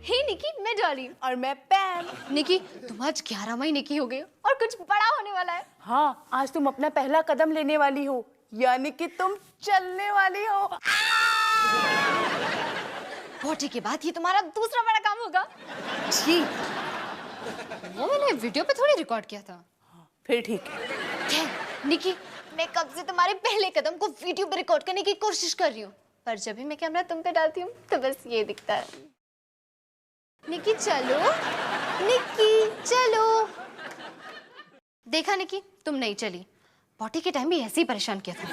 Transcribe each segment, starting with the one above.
हे निकी, मैं डॉली। और मैं पैम। निकी, तुम आज 11 महीने की हो गई हो और कुछ बड़ा होने वाला है। हाँ, आज तुम अपना पहला कदम लेने वाली हो, यानी कि तुम चलने वाली हो। पोटी के बाद ये तुम्हारा दूसरा बड़ा काम होगा। जी, वो मैंने वीडियो पे थोड़ी रिकॉर्ड किया था। फिर ठीक है। क्या निकी, मैं कब से तुम्हारे पहले कदम को वीडियो पे रिकॉर्ड करने की कोशिश कर रही हूँ, पर जब भी मैं कैमरा तुम पे डालती हूँ तो बस ये दिखता है। निकी चलो, निकी चलो। देखा निकी, तुम नहीं चली। पॉटी के टाइम भी ऐसे ही परेशान किया था।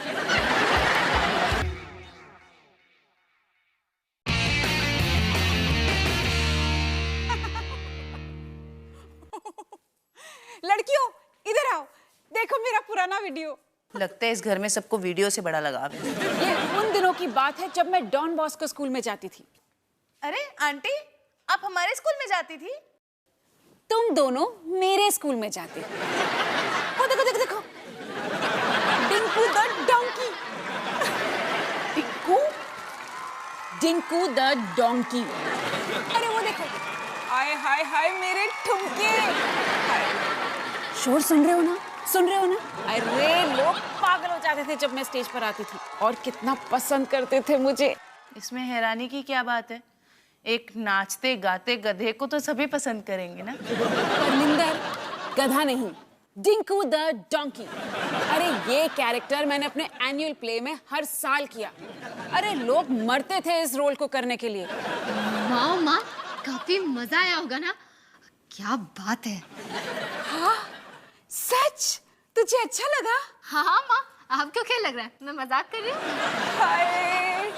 लड़कियों इधर आओ, देखो मेरा पुराना वीडियो। लगता है इस घर में सबको वीडियो से बड़ा लगाव है। ये उन दिनों की बात है जब मैं डॉन बॉस्को स्कूल में जाती थी। अरे आंटी, आप हमारे स्कूल में जाती थी? तुम दोनों मेरे स्कूल में जाते। वो देखो देखो देखो, Dinky the donkey. Dinky Dinky the donkey. अरे वो देखो, हाय हाय हाय मेरे ठुमके। शोर सुन रहे हो ना, सुन रहे हो ना? अरे लोग पागल हो जाते थे जब मैं स्टेज पर आती थी, और कितना पसंद करते थे मुझे। इसमें हैरानी की क्या बात है? एक नाचते गाते गधे को तो सभी पसंद करेंगे ना। परमिंदर, गधा नहीं, डिंकू द डोंकी। अरे ये कैरेक्टर मैंने अपने एनुअल प्ले में हर साल किया। अरे लोग मरते थे इस रोल को करने के लिए। वाह माँ, काफी मजा आया होगा ना? क्या बात है। हाँ सच, तुझे अच्छा लगा? हाँ हाँ माँ, आपको क्या लग रहा है, मैं मजाक कर रही हूँ? हाय,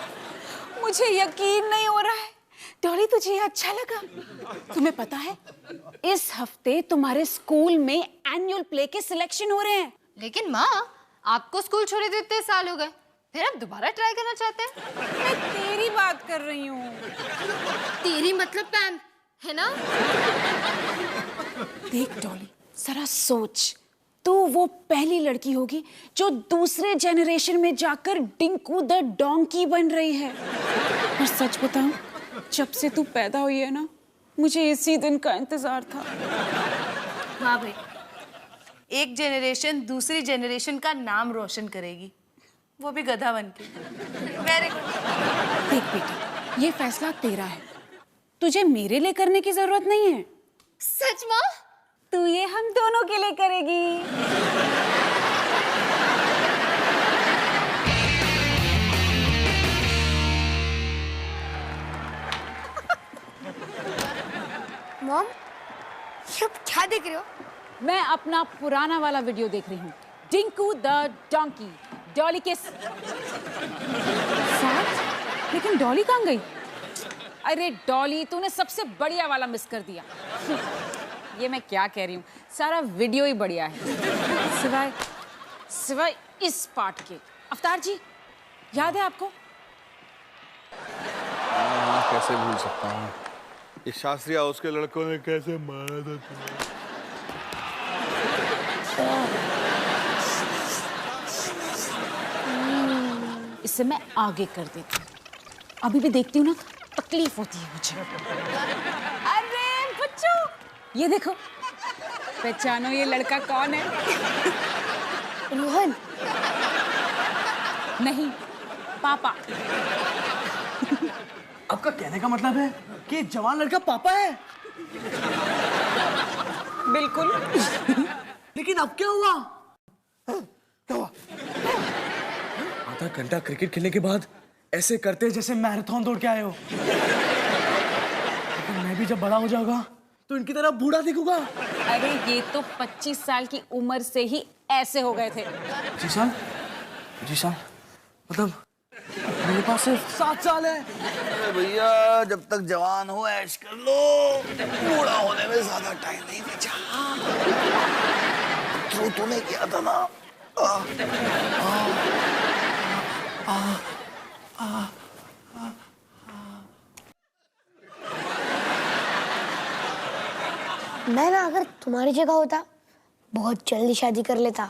मुझे यकीन नहीं हो रहा है। डॉली, तुझे ये अच्छा लगा? तुम्हें पता है इस हफ्ते तुम्हारे स्कूल में एनुअल प्ले के सिलेक्शन हो रहे हैं। लेकिन माँ, आपको स्कूल छोड़े तो इतने साल हो गए, फिर आप दोबारा ट्राई करना चाहते हैं? मैं तेरी बात कर रही हूँ। तेरी मतलब पैम है ना? देख डॉली, जरा सोच, तू वो पहली लड़की होगी जो दूसरे जनरेशन में जाकर डिंकू द डोंकी बन रही है। और सच बताऊं, जब से तू पैदा हुई है ना, मुझे इसी दिन का इंतजार था। हाँ भाई, एक जेनरेशन दूसरी जेनरेशन का नाम रोशन करेगी, वो भी गधा बन के। Very good. देख बेटी, ये फैसला तेरा है, तुझे मेरे लिए करने की जरूरत नहीं है। सच माँ? तू ये हम दोनों के लिए करेगी। मॉम, ये आप क्या देख रहे हो? मैं अपना पुराना वाला वीडियो देख रही हूँ, डिंकू द डोंकी, डॉली के साथ। लेकिन डॉली कहाँ गई? अरे डॉली, तूने सबसे बढ़िया वाला मिस कर दिया। ये मैं क्या कह रही हूँ, सारा वीडियो ही बढ़िया है, सिवाय सिवाय इस पार्ट के। अवतार जी, याद है आपको? हाँ, कैसे भूल सकता हूँ। इस शास्त्री हाउस के लड़कों ने कैसे मारा था तुम्हें? इससे मैं आगे कर देती हूँ, अभी भी देखती हूँ ना, तकलीफ होती है मुझे। अरे बच्चों, ये देखो, पहचानो ये लड़का कौन है? रोहन। नहीं, पापा। आपका कहने का मतलब है कि जवान लड़का पापा है? बिल्कुल। लेकिन अब क्या हुआ? क्या हुआ? आधा घंटा क्रिकेट खेलने के बाद ऐसे करते जैसे मैराथन दौड़ के आए हो। लेकिन मैं भी जब बड़ा हो जाऊंगा तो इनकी तरह बूढ़ा दिखूंगा। अरे ये तो 25 साल की उम्र से ही ऐसे हो गए थे। जी साल? मतलब मेरे पास सिर्फ 7 साल है। अरे भैया, जब तक जवान हो ऐश कर लो, बूढ़ा होने में ज्यादा टाइम नहीं बचा। थ्रू तूने किया था ना। मैं ना अगर तुम्हारी जगह होता बहुत जल्दी शादी कर लेता।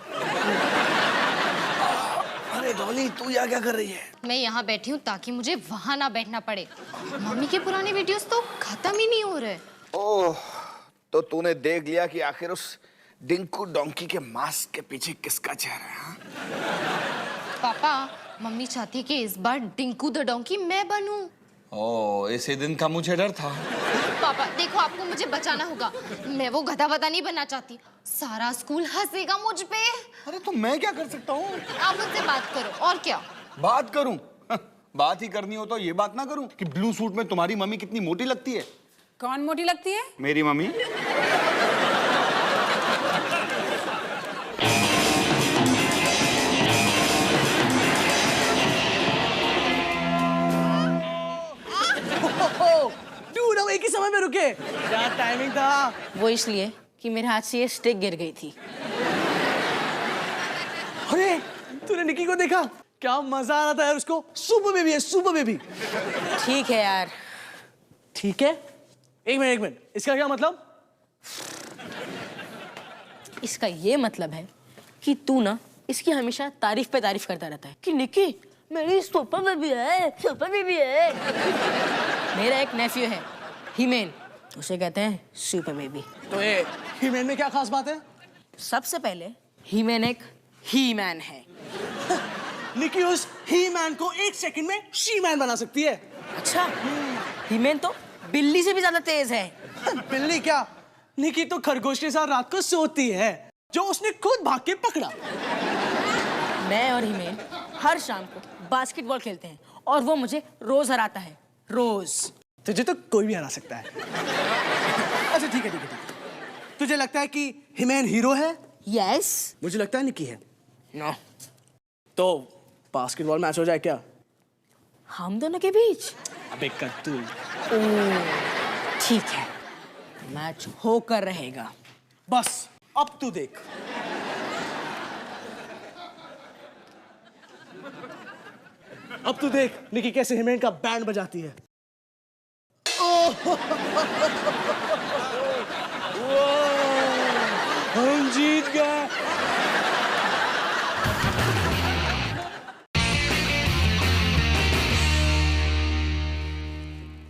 अरे डॉली, तू यहाँ क्या कर रही है? मैं यहाँ बैठी हूँ ताकि मुझे वहां ना बैठना पड़े। मम्मी के पुराने वीडियोस तो खत्म ही नहीं हो रहे। ओह, तो तूने देख लिया कि आखिर उस डिंकू डोंकी के मास्क के पीछे किसका चेहरा है? हाँ? पापा, मम्मी चाहती है कि इस बार डिंकू द डोंकी मैं बनूं। ओह, इसी दिन का मुझे डर था। पापा देखो, आपको मुझे बचाना होगा। मैं वो गधा वधा नहीं बनना चाहती। सारा स्कूल हंसेगा मुझ पे। अरे तो मैं क्या कर सकता हूँ? आप मुझसे बात करो, और क्या। बात करूं? बात ही करनी हो तो ये बात ना करूं कि ब्लू सूट में तुम्हारी मम्मी कितनी मोटी लगती है। कौन मोटी लगती है? मेरी मम्मी। डूड, हम एक ही समय में रुके। क्या टाइमिंग था। वो इसलिए कि मेरे हाथ से ये स्टिक गिर गई थी। अरे तूने निकी को देखा? क्या मजा आ रहा था यार उसको। सुपर बेबी है, सुपर बेबी। ठीक है यार। ठीक है, एक मिनट, इसका क्या मतलब? इसका ये मतलब है कि तू ना इसकी हमेशा तारीफ पे तारीफ करता रहता है कि निकी मेरी सुपर बेबी है, सुपर बेबी है। मेरा एक नेफ्यू है हीमेन, उसे कहते हैं सुपर बेबी। तो ये हीमैन में क्या खास बात है? सबसे पहले हीमेन एक ही मैन है। निकी उस ही मैन को एक सेकंड में शी मैन बना सकती है। अच्छा, हीमेन तो बिल्ली से भी ज्यादा तेज है। बिल्ली क्या, निकी तो खरगोश के साथ रात को सोती है, जो उसने खुद भाग के पकड़ा। मैं और हीमेन हर शाम को बास्केटबॉल खेलते हैं और वो मुझे रोज हराता है, रोज। तुझे तो कोई भी हरा सकता है। अच्छा ठीक है। तुझे लगता है कि हिमेन हीरो है? यस। मुझे लगता है निकी है। नो। तो बास्केटबॉल मैच हो जाए क्या? हम दोनों के बीच? अबे कत्तू। ठीक है, मैच होकर रहेगा। बस अब तू देख। अब तू देख निकी कैसे हिमेन का बैंड बजाती है। हम जीत गए।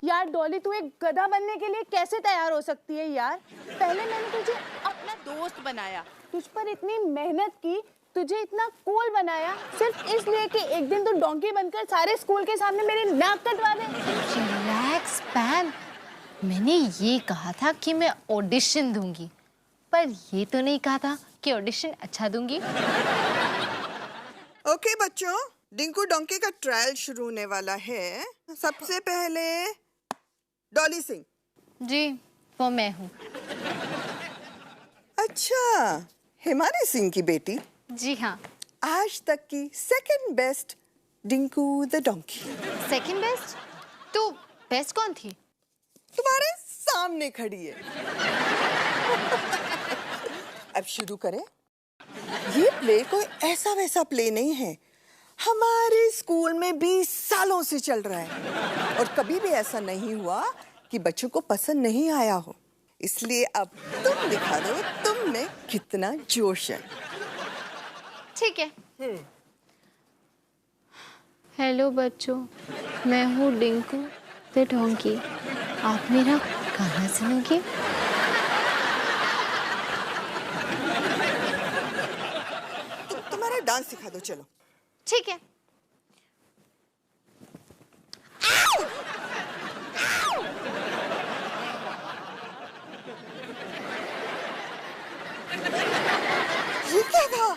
यार डॉली, तू एक गधा बनने के लिए कैसे तैयार हो सकती है यार? पहले मैंने तुझे अपना दोस्त बनाया, तुझ पर इतनी मेहनत की, तुझे इतना कूल बनाया, सिर्फ इसलिए कि एक दिन तू डोंकी बनकर सारे स्कूल के सामने मेरी नाक कटवा दे। रिलैक्स पैम, मैंने ये कहा था कि मैं ऑडिशन दूंगी, पर ये तो नहीं कहा था कि ऑडिशन अच्छा दूंगी। ओके बच्चों, डिंकू डोंकी का ट्रायल शुरू होने वाला है। सबसे पहले डॉली सिंह। जी, वो मैं हूँ। अच्छा, हिमानी सिंह की बेटी। जी हाँ। आज तक की second best Dinky the donkey. Second best? तो बेस्ट कौन थी? तुम्हारे सामने खड़ी है। अब शुरू करें। ये प्ले कोई ऐसा वैसा प्ले नहीं है, हमारे स्कूल में 20 सालों से चल रहा है और कभी भी ऐसा नहीं हुआ कि बच्चों को पसंद नहीं आया हो। इसलिए अब तुम दिखा दो तुम में कितना जोश है। ठीक है। हेलो बच्चों, मैं हूँ डिंकू द डोंकी। आप मेरा गाना सुनोगे? तुम्हारा डांस सिखा दो, चलो। ठीक है। ये क्या था?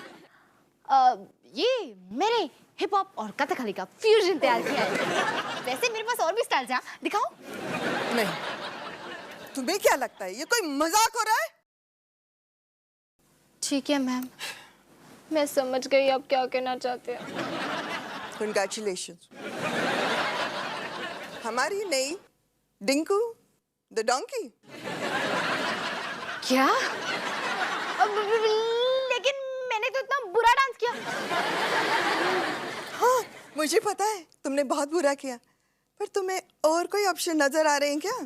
ये मैंने हिप हॉप और कथकली का फ्यूजन तैयार किया है। वैसे मेरे पास और भी स्टाइल्स हैं, दिखाओ? नहीं, तुम्हें क्या लगता है ये कोई मजाक हो रहा है? ठीक है मैम, मैं समझ गई आप क्या कहना चाहते हैं। Congratulations. हमारी नई डिंकू द डोंकी। क्या? लेकिन मैंने तो इतना बुरा डांस किया। हाँ, मुझे पता है तुमने बहुत बुरा किया, पर तुम्हें और कोई ऑप्शन नजर आ रहे हैं क्या?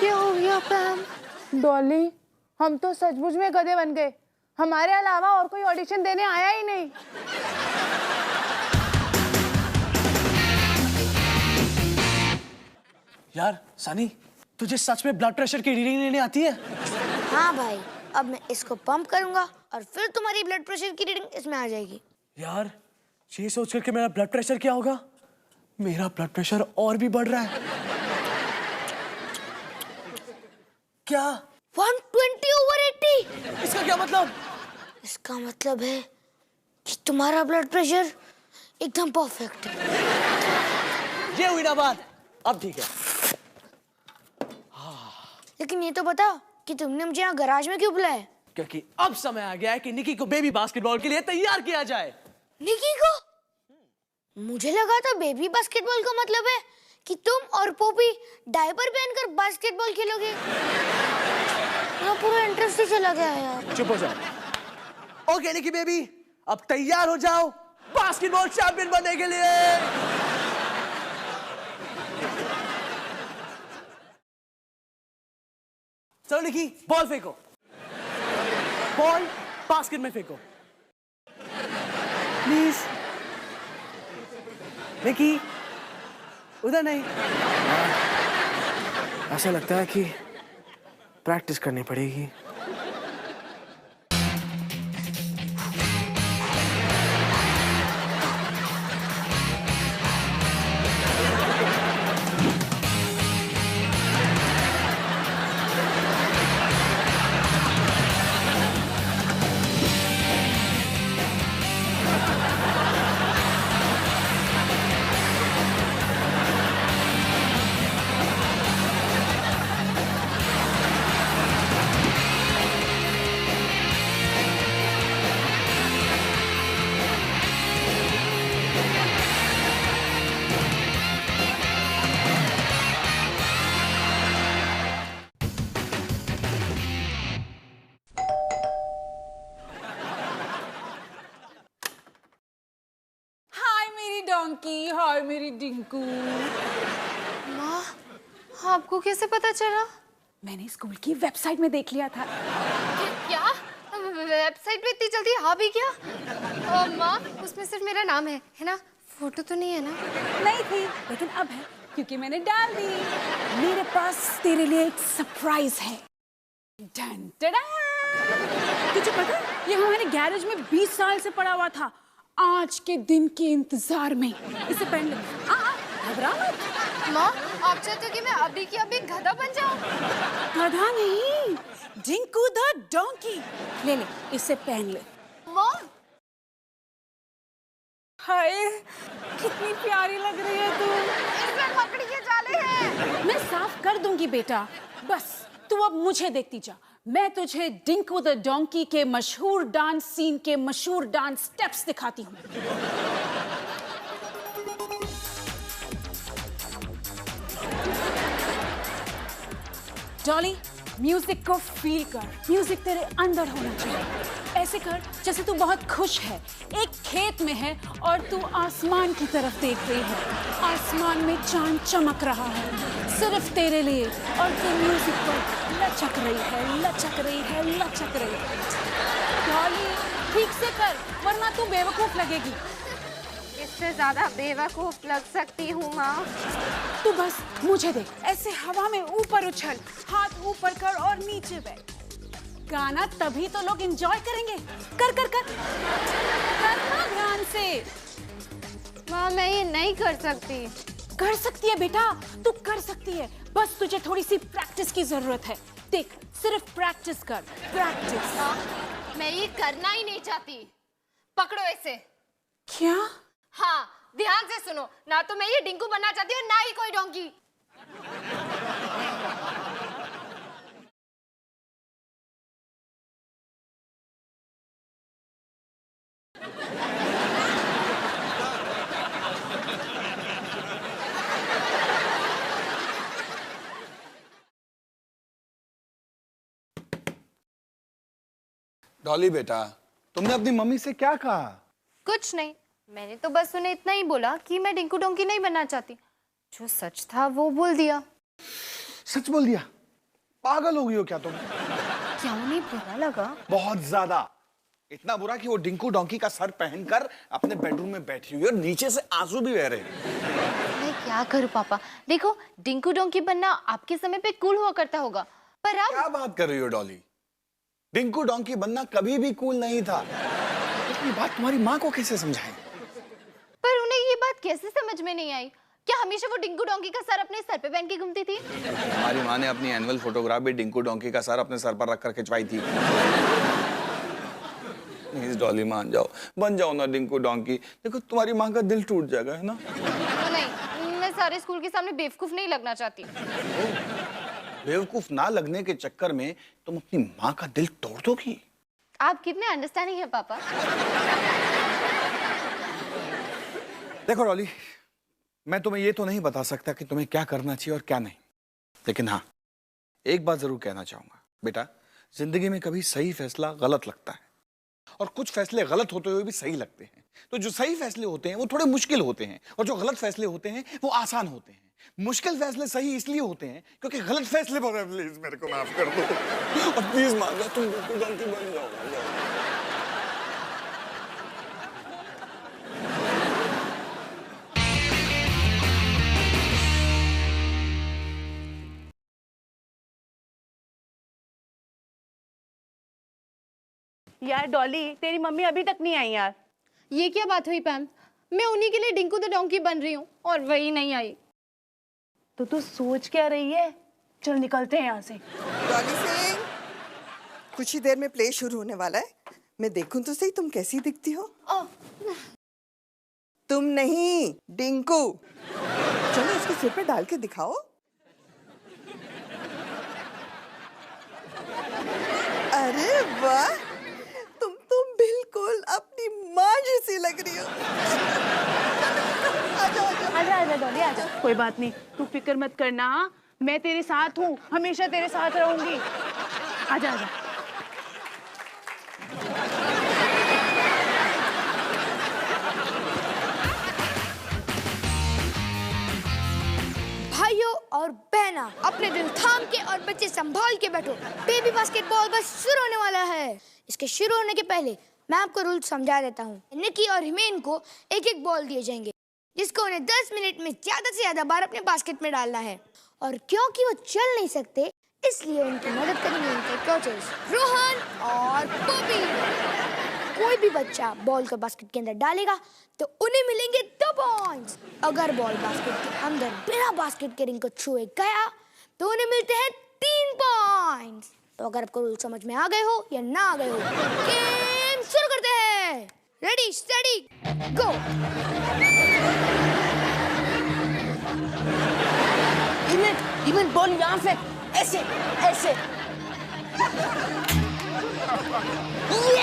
क्या हो गया पैम? डॉली, हम तो सचमुच में गधे बन गए। हमारे अलावा और कोई ऑडिशन देने आया ही नहीं। यार सनी, तुझे सच में ब्लड प्रेशर की रीडिंग लेने आती है? हाँ भाई, अब मैं इसको पंप करूंगा और फिर तुम्हारी ब्लड प्रेशर की रीडिंग इसमें आ जाएगी। यार ये सोच कर के मेरा ब्लड प्रेशर क्या होगा, मेरा ब्लड प्रेशर और भी बढ़ रहा है। क्या? 120/80। इसका क्या मतलब? इसका मतलब है कि तुम्हारा ब्लड प्रेशर एकदम परफेक्ट है। ये हुई ना बात, अब ठीक है। लेकिन ये तो बताओ कि तुमने मुझे यहाँ गैराज में क्यों बुलाया? क्योंकि अब समय आ गया है कि निकी को बेबी बास्केटबॉल के लिए तैयार किया जाए। निकी को? मुझे लगा था बेबी बास्केटबॉल का मतलब है कि तुम और पोपी डायपर पहनकर बास्केटबॉल खेलोगे। मेरा पूरा इंटरेस्ट ही चला गया यार। चुप हो जाओ। ओके निकी बेबी, अब तैयार हो जाओ बास्केटबॉल चैंपियन बनने के लिए। चलो निकी, बॉल फेंको। बॉल बास्केट में फेंको प्लीज। निकी, उधर नहीं। ऐसा लगता है कि प्रैक्टिस करनी पड़ेगी। डोंकी, हाय मेरी डिंकू। माँ, आपको कैसे पता चला? मैंने स्कूल की वेबसाइट में देख लिया था। क्या? वेबसाइट पे इतनी जल्दी आ भी गया? माँ, उसमें सिर्फ मेरा नाम है ना? फोटो तो नहीं है ना? नहीं थी, लेकिन अब है क्योंकि मैंने डाल दी। मेरे पास तेरे लिए एक सरप्राइज है। Done done. तुझे पता है, ये हमारे गैरेज में 20 साल से पड़ा हुआ था, आज के दिन के इंतजार में। इसे पहन ले। घबरा मत। माँ, आप चाहते हो कि मैं अभी की अभी गधा बन जाऊं? गधा नहीं, डिंकू द डोंकी। ले ले, इसे पहन ले। माँ, हाय कितनी प्यारी लग रही है तू। इसमें मकड़ी के जाले हैं। मैं साफ कर दूंगी बेटा, बस तू अब मुझे देखती जा। मैं तुझे डिंकू द डोंकी के मशहूर डांस सीन के मशहूर डांस स्टेप्स दिखाती हूँ। डॉली, म्यूजिक को फील कर। म्यूजिक तेरे अंदर होना चाहिए। ऐसे कर जैसे तू बहुत खुश है, एक खेत में है और तू आसमान की तरफ देख रही है। आसमान में चांद चमक रहा है सिर्फ तेरे लिए, और तू म्यूजिक पर लचक रही है, लचक रही है, लचक रही है। डॉली, ठीक से कर वरना तू बेवकूफ लगेगी। इससे ज्यादा बेवकूफ लग सकती हूँ माँ। तू बस मुझे देख, ऐसे हवा में ऊपर उछल, हाथ ऊपर कर और नीचे बैठ। गाना तभी तो लोग एंजॉय करेंगे। कर कर कर करना ध्यान से। माँ, मैं ये नहीं कर सकती। कर सकती है बेटा, तू कर सकती है, बस तुझे थोड़ी सी प्रैक्टिस की जरूरत है। देख, सिर्फ प्रैक्टिस कर, प्रैक्टिस। मैं ये करना ही नहीं चाहती। पकड़ो इसे। क्या? हाँ, ध्यान से सुनो। ना तो मैं ये डिंकू बनना चाहती हूँ, ना ही कोई डोंकी। डॉली बेटा, तुमने अपनी मम्मी से क्या कहा? कुछ नहीं, मैंने तो बस उन्हें इतना ही बोला कि मैं डिंकू डोंकी नहीं बनना चाहती। जो सच था वो बोल दिया। सच बोल दिया? पागल हो गई हो क्या तुम? क्या उन्हें बुरा लगा? बहुत ज्यादा। इतना बुरा कि वो डिंकू डोंकी का सर पहनकर अपने बेडरूम में बैठी हुई है और नीचे से आंसू भी बह रहे हैं। मैं क्या करूं पापा, देखो डिंकू डोंकी बनना आपके समय पे कूल हुआ करता होगा, पर अब क्या बात कर रही हो डॉली? डिंकू डोंकी बनना कभी भी कूल नहीं था। इतनी बात तुम्हारी माँ को कैसे समझाएं? पर उन्हें ये बात कैसे समझ में नहीं आई? क्या हमेशा वो डिंकू डोंकी का सर अपने सर पे पहन के घूमती थी? हमारी माँ ने अपनी एनुअल फोटोग्राफ भी डिंकू डोंकी का सर अपने सर पर रख कर खिंचवाई थी। प्लीज डॉली मान जाओ, बन जाओ ना डिंकू डोंकी। देखो तुम्हारी माँ का दिल टूट जाएगा, है ना? नहीं, मैं सारे स्कूल के सामने बेवकूफ नहीं लगना चाहती। बेवकूफ ना लगने के चक्कर में तुम अपनी माँ का दिल तोड़ दोगी। आप कितने अंडरस्टैंडिंग है पापा। देखो डॉली, मैं तुम्हें ये तो नहीं बता सकता कि तुम्हें क्या करना चाहिए और क्या नहीं, लेकिन हाँ एक बात जरूर कहना चाहूंगा, बेटा जिंदगी में कभी सही फैसला गलत लगता है और कुछ फैसले गलत होते हुए भी सही लगते हैं। तो जो सही फैसले होते हैं वो थोड़े मुश्किल होते हैं और जो गलत फैसले होते हैं वो आसान होते हैं। मुश्किल फैसले सही इसलिए होते हैं क्योंकि गलत फैसले पर प्लीज मेरे को माफ कर दो और प्लीज मान लो तुम बिल्कुल डोंकी बन जाओ। यार डॉली, तेरी मम्मी अभी तक नहीं आई यार। ये क्या बात हुई पैम? मैं उन्हीं के लिए डिंकू द डोंकी बन रही हूँ और वही नहीं आई। तो तू सोच क्या रही है? चल निकलते हैं यहाँ से। डॉली सिंह, कुछ ही देर में प्ले शुरू होने वाला है, मैं देखूं तो सही तुम कैसी दिखती हो। तुम नहीं, डिंकू। चलो इसको सिर पे डाल के दिखाओ। अरे वाह, तुम तो बिल्कुल अपनी माँ जैसी लग रही हो। आजा डॉली आजा। कोई बात नहीं, तू फिक्र मत करना, मैं तेरे साथ हूँ, हमेशा तेरे साथ रहूंगी। आजा आजा। भाइयों और बहना, अपने दिल थाम के और बच्चे संभाल के बैठो। बेबी बास्केटबॉल बस शुरू होने वाला है। इसके शुरू होने के पहले मैं आपको रूल समझा देता हूँ। निकी और हिमेन को एक एक बॉल दिए जाएंगे, जिसको उन्हें 10 मिनट में ज्यादा से ज्यादा बार अपने बास्केट में डालना है। और क्योंकि वो चल नहीं सकते, इसलिए उनकी मदद करेंगे उनके कोचेस रोहन और पॉपी। कोई भी बच्चा बॉल को बास्केट के अंदर डालेगा तो उन्हें मिलेंगे 2 पॉइंट्स। अगर बॉल बास्केट के अंदर बिना बास्केट के रिंग को छुए गया तो उन्हें मिलते हैं 3 पॉइंट्स। तो अगर आपको रूल समझ में आ गए हो या ना आ गए हो, गेम शुरू करते हैं। Ready steady go. हिमेन बॉल यहाँ पे ऐसे ऐसे।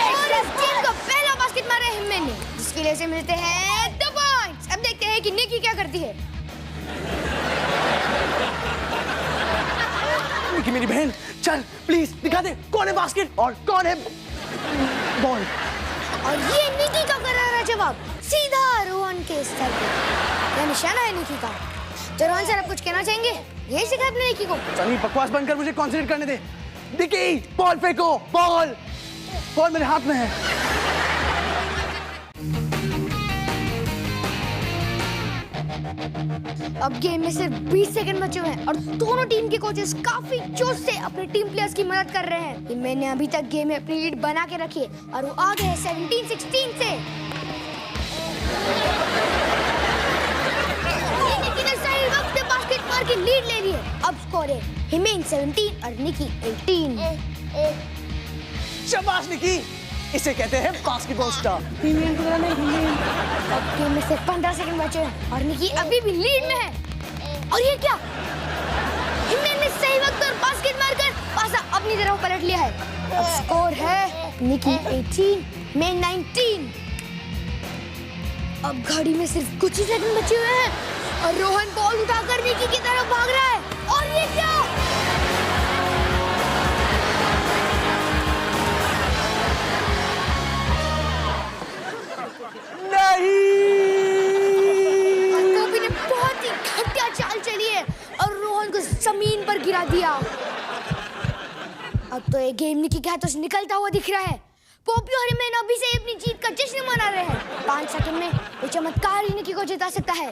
और इस टीम का पहला बास्केट मारा है हिमेन ने, जिसकी वजह से मिलते हैं 2 पॉइंट्स। अब देखते हैं कि निकी क्या करती है। निकी मेरी बहन, चल प्लीज दिखा दे कौन है बास्केट और कौन है बॉल। और ये निकी का करारा जवाब सीधा रोहन के स्तर पे। यह निशाना है निकी का। तो रोहन सर आप कुछ कहना चाहेंगे? यही सिखाया आपने निकी को? चल बकवास बंद कर, मुझे कंसंट्रेट करने दे। निकी बॉल फेंको, बॉल बॉल मेरे हाथ में है। अब गेम में सिर्फ 20 सेकंड बचे हुए हैं और दोनों टीम के कोचेस काफी जोश से अपने टीम प्लेयर्स की मदद कर रहे हैं। मैंने अभी तक गेम में अपनी लीड बना के रखी है और वो आगे है 17-16 से। निकी ने सही वक्त पे बास्केट मार के लीड ले ली है। अब स्कोर है हिमेन 17 और निकी 18। शाबाश निकी, इसे कहते हैं बास्केटबॉल स्टार। अब गेम में सिर्फ 15 सेकंड बचे हैं और निकी अभी भी लीड में है। और ये क्या, हिमेन ने सही वक्त पर बास्केट मारकर पासा अपनी तरफ पलट लिया है। अब स्कोर है निकी 18 में 19। अब घड़ी में सिर्फ कुछ ही सेकंड बचे हुए हैं और रोहन बॉल उठाकर निकी की तरफ भाग रहा है। और ये क्या, टोपी ने बहुत ही घटिया चाल चली है और रोहन को जमीन पर गिरा दिया। अब तो ये गेम निकी के हाथों से निकलता हुआ दिख रहा है। पोपी और हिमेन अभी से अपनी जीत का जश्न मना रहे हैं। 5 सेकंड में वो चमत्कार ही निकी को जिता सकता है।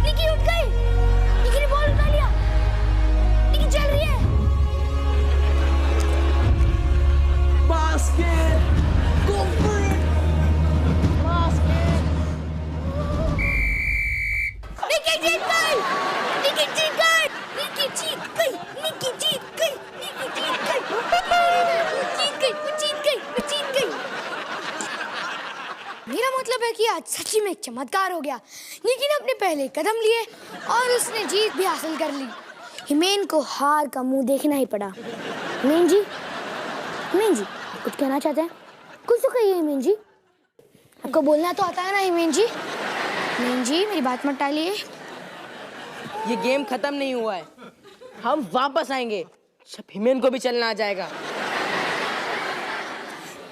निकी उठ गई। निकी ने बॉल उठा लिया। निकी चल रही है। Basket, go for it. Nikki जीत गई। निकी जीत गई। निकी जीत गई। निकी जीत गई। निकी जीत गई। जीत गई। वो जीत गई। वो जीत गई। मेरा मतलब है कि आज सच्ची में एक चमत्कार हो गया। निकी ने अपने पहले कदम लिए और उसने जीत भी हासिल कर ली। हिमेन को हार का मुंह देखना ही पड़ा। हिमेन जी, कुछ कहना चाहते हैं? कुछ तो कहिए हिमेन जी। आपको बोलना तो आता है ना हिमेन जी? हिमेन जी मेरी बात मत टालिए। ये गेम खत्म नहीं हुआ है, हम वापस आएंगे जब हिमेन को भी चलना आ जाएगा।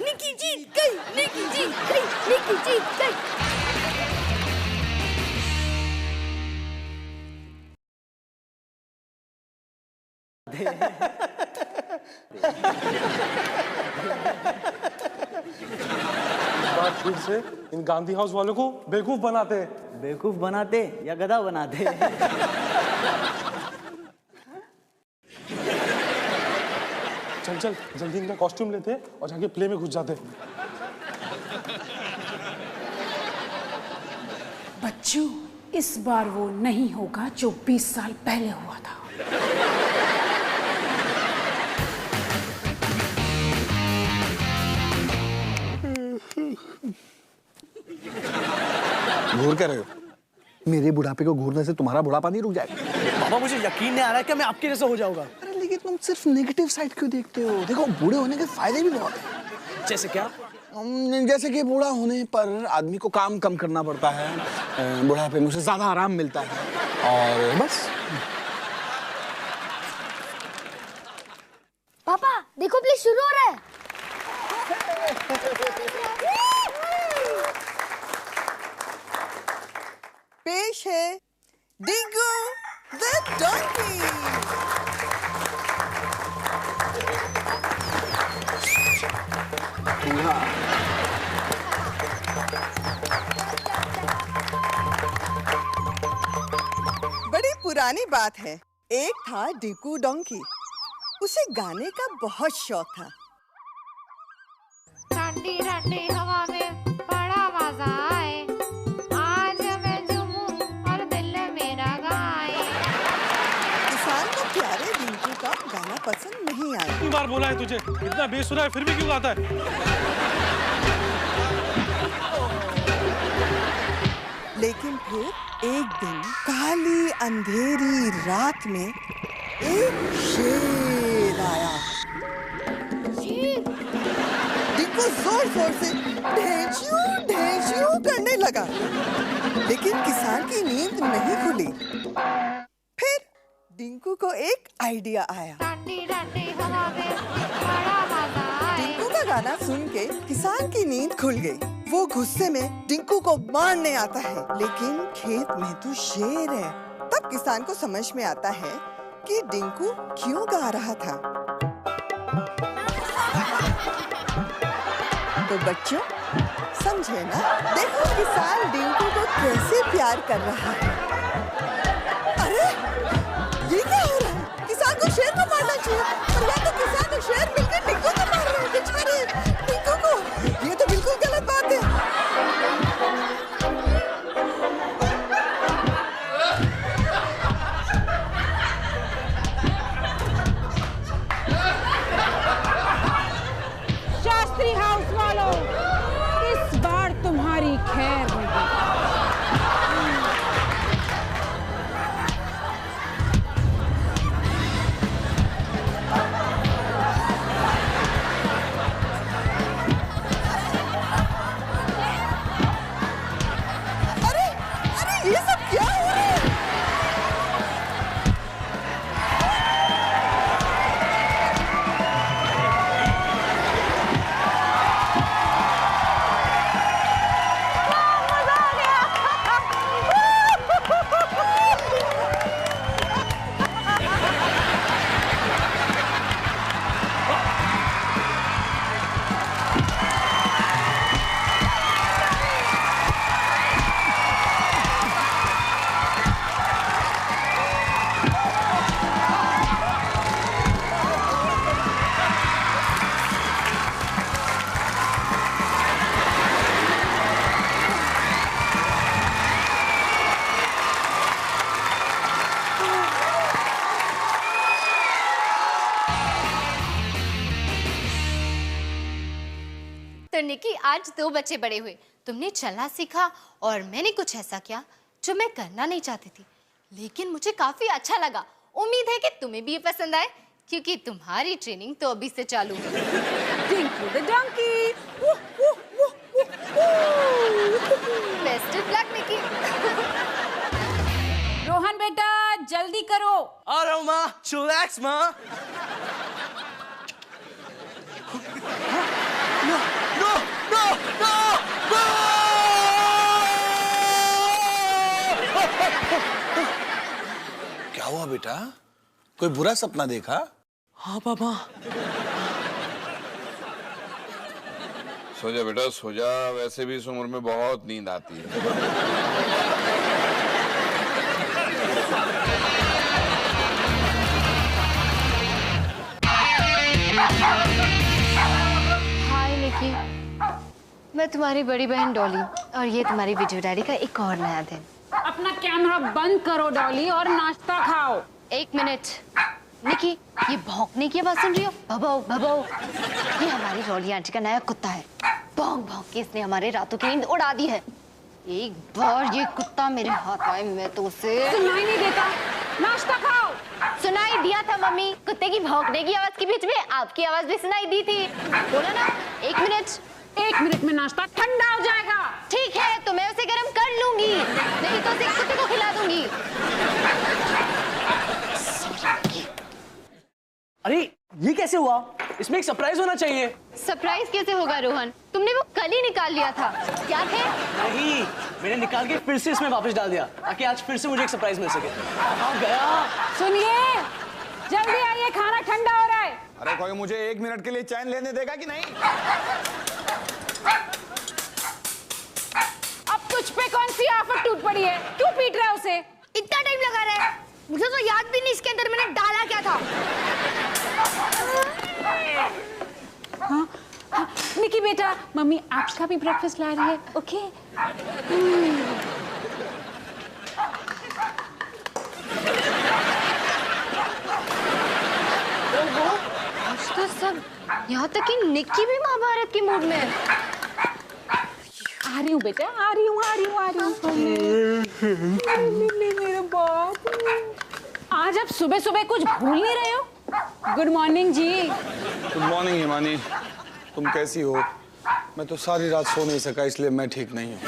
निकी जीत गई। निकी जीत गई। निकी जीत गई। बात फिर से इन गांधी हाउस वालों को बेवकूफ बनाते हैं। बेवकूफ बनाते या गधा बनाते? चल चल जल्दी इनका कॉस्ट्यूम लेते हैं और जाके प्ले में घुस जाते हैं। बच्चों, इस बार वो नहीं होगा जो 20 साल पहले हुआ था। घूर क्या रहे हो? मेरे बुढ़ापे को घूरने से तुम्हारा बुढ़ापा नहीं रुक जाएगा। बाबा मुझे यकीन नहीं आ रहा है कि मैं आपके जैसा हो जाऊंगा। अरे लेकिन तुम सिर्फ नेगेटिव साइड क्यों देखते हो? देखो बूढ़े होने के फायदे भी बहुत हैं। जैसे क्या? जैसे कि बूढ़ा होने पर आदमी को काम कम करना पड़ता है, बुढ़ापे में उसे ज्यादा आराम मिलता है और बस। पापा देखो प्लीज शुरू हो रहा है। पेश है डिंगू द डंकी। बड़ी पुरानी बात है। एक था डिंगू डंकी। उसे गाने का बहुत शौक था। ठंडी ठंडी हवा में बड़ा मजा आए, आज मैं झूमूं और दिल मेरा गाए। किसान को प्यारे डिंगू का गाना पसंद नहीं आया। कितनी बार बोला है तुझे, इतना बेसुरा है फिर भी क्यों गाता है? लेकिन फिर एक दिन काली अंधेरी रात में एक शेर आया। डिंगू जोर जोर से ढेंचू ढेंचू करने लगा, लेकिन किसान की नींद नहीं खुली। फिर डिंगू को एक आइडिया आया। ठंडी ठंडी हवा में बड़ा मजा आए। डिंगू का गाना सुन के किसान की नींद खुल गई। वो गुस्से में डिंगू को मारने आता है, लेकिन खेत में तो शेर है। तब किसान को समझ में आता है कि डिंगू क्यों गा रहा था। तो बच्चों समझे ना? देखो किसान डिंगू को कैसे प्यार कर रहा है। अरे ये क्या हो रहा है? किसान को शेर को मारना चाहिए, और या तो किसान और शेर मिलकर डिंगू को मार रहे हैं। बेचारे डिंगू को, ये तो बिल्कुल गलत बात है। शास्त्री हाउस वालों, इस बार तुम्हारी खैर नहीं। निकी आज 2 बच्चे बड़े हुए, तुमने चलना सीखा और मैंने कुछ ऐसा किया जो मैं करना नहीं चाहती थी, लेकिन मुझे काफी अच्छा लगा। उम्मीद है कि तुम्हें भी ये पसंद आए, क्योंकि तुम्हारी ट्रेनिंग तो अभी से चालू है। Dinky the donkey. Best of luck Nikki. Rohan बेटा जल्दी करो। आ रहा हूँ माँ, चिलैक्स माँ। No no no no no. क्या हुआ बेटा, कोई बुरा सपना देखा? हाँ पापा। सो जा बेटा सो जा, वैसे भी इस उम्र में बहुत नींद आती है। हाय निकी, मैं तुम्हारी बड़ी बहन डॉली और ये तुम्हारी वीडियो डायरी का एक और नया दिन। अपना कैमरा बंद करो डॉली और नाश्ता खाओ। 1 मिनट निकी, ये भौंकने की आवाज सुन रही हो? भभो भभो, ये हमारी डॉली आंटी का नया कुत्ता है। भौंक भौंक के इसने हमारे रातों की नींद उड़ा दी है। एक बार ये कुत्ता मेरे हाथ आए मैं तो उसे सुनाई नहीं देता, नाश्ता खाओ। सुनाई दिया था मम्मी, कुत्ते की भौंकने की आवाज के बीच में आपकी आवाज भी सुनाई दी थी। बोला ना 1 मिनट। 1 मिनट में नाश्ता ठंडा हो जाएगा। ठीक है, तो मैं उसे गर्म कर लूंगी, नहीं तो उसे कुत्ते को खिला दूंगी। अरे ये कैसे हुआ? इसमें एक सरप्राइज होना चाहिए। सरप्राइज कैसे होगा रोहन? तुमने वो कल ही निकाल लिया था, याद है? नहीं, मैंने निकाल के फिर से इसमें वापस डाल दिया ताकि आज फिर से मुझे एक सरप्राइज मिल सके। कहाँ गया? सुनिए, जल्दी आइए, खाना ठंडा हो रहा है। अरे कोई मुझे 1 मिनट के लिए चैन लेने देगा कि नहीं? अब तुझ पे कौन सी आफत टूट पड़ी है? क्यों पीट रहा है उसे? इतना टाइम लगा रहा है, मुझे तो याद भी नहीं इसके अंदर मैंने डाला क्या था। हाँ, निकी बेटा, मम्मी आपका भी ब्रेकफास्ट ला रही है, ओके? आज तो सब, यहाँ तक कि निक्की भी महाभारत के मूड में है। आ रही हूँ बेटा, आ रही हूँ। मेरे बाप, आज आप सुबह सुबह कुछ भूल नहीं रहे हो? गुड मॉर्निंग जी। गुड मॉर्निंग हिमानी, तुम कैसी हो? मैं तो सारी रात सो नहीं सका, इसलिए मैं ठीक नहीं हूँ।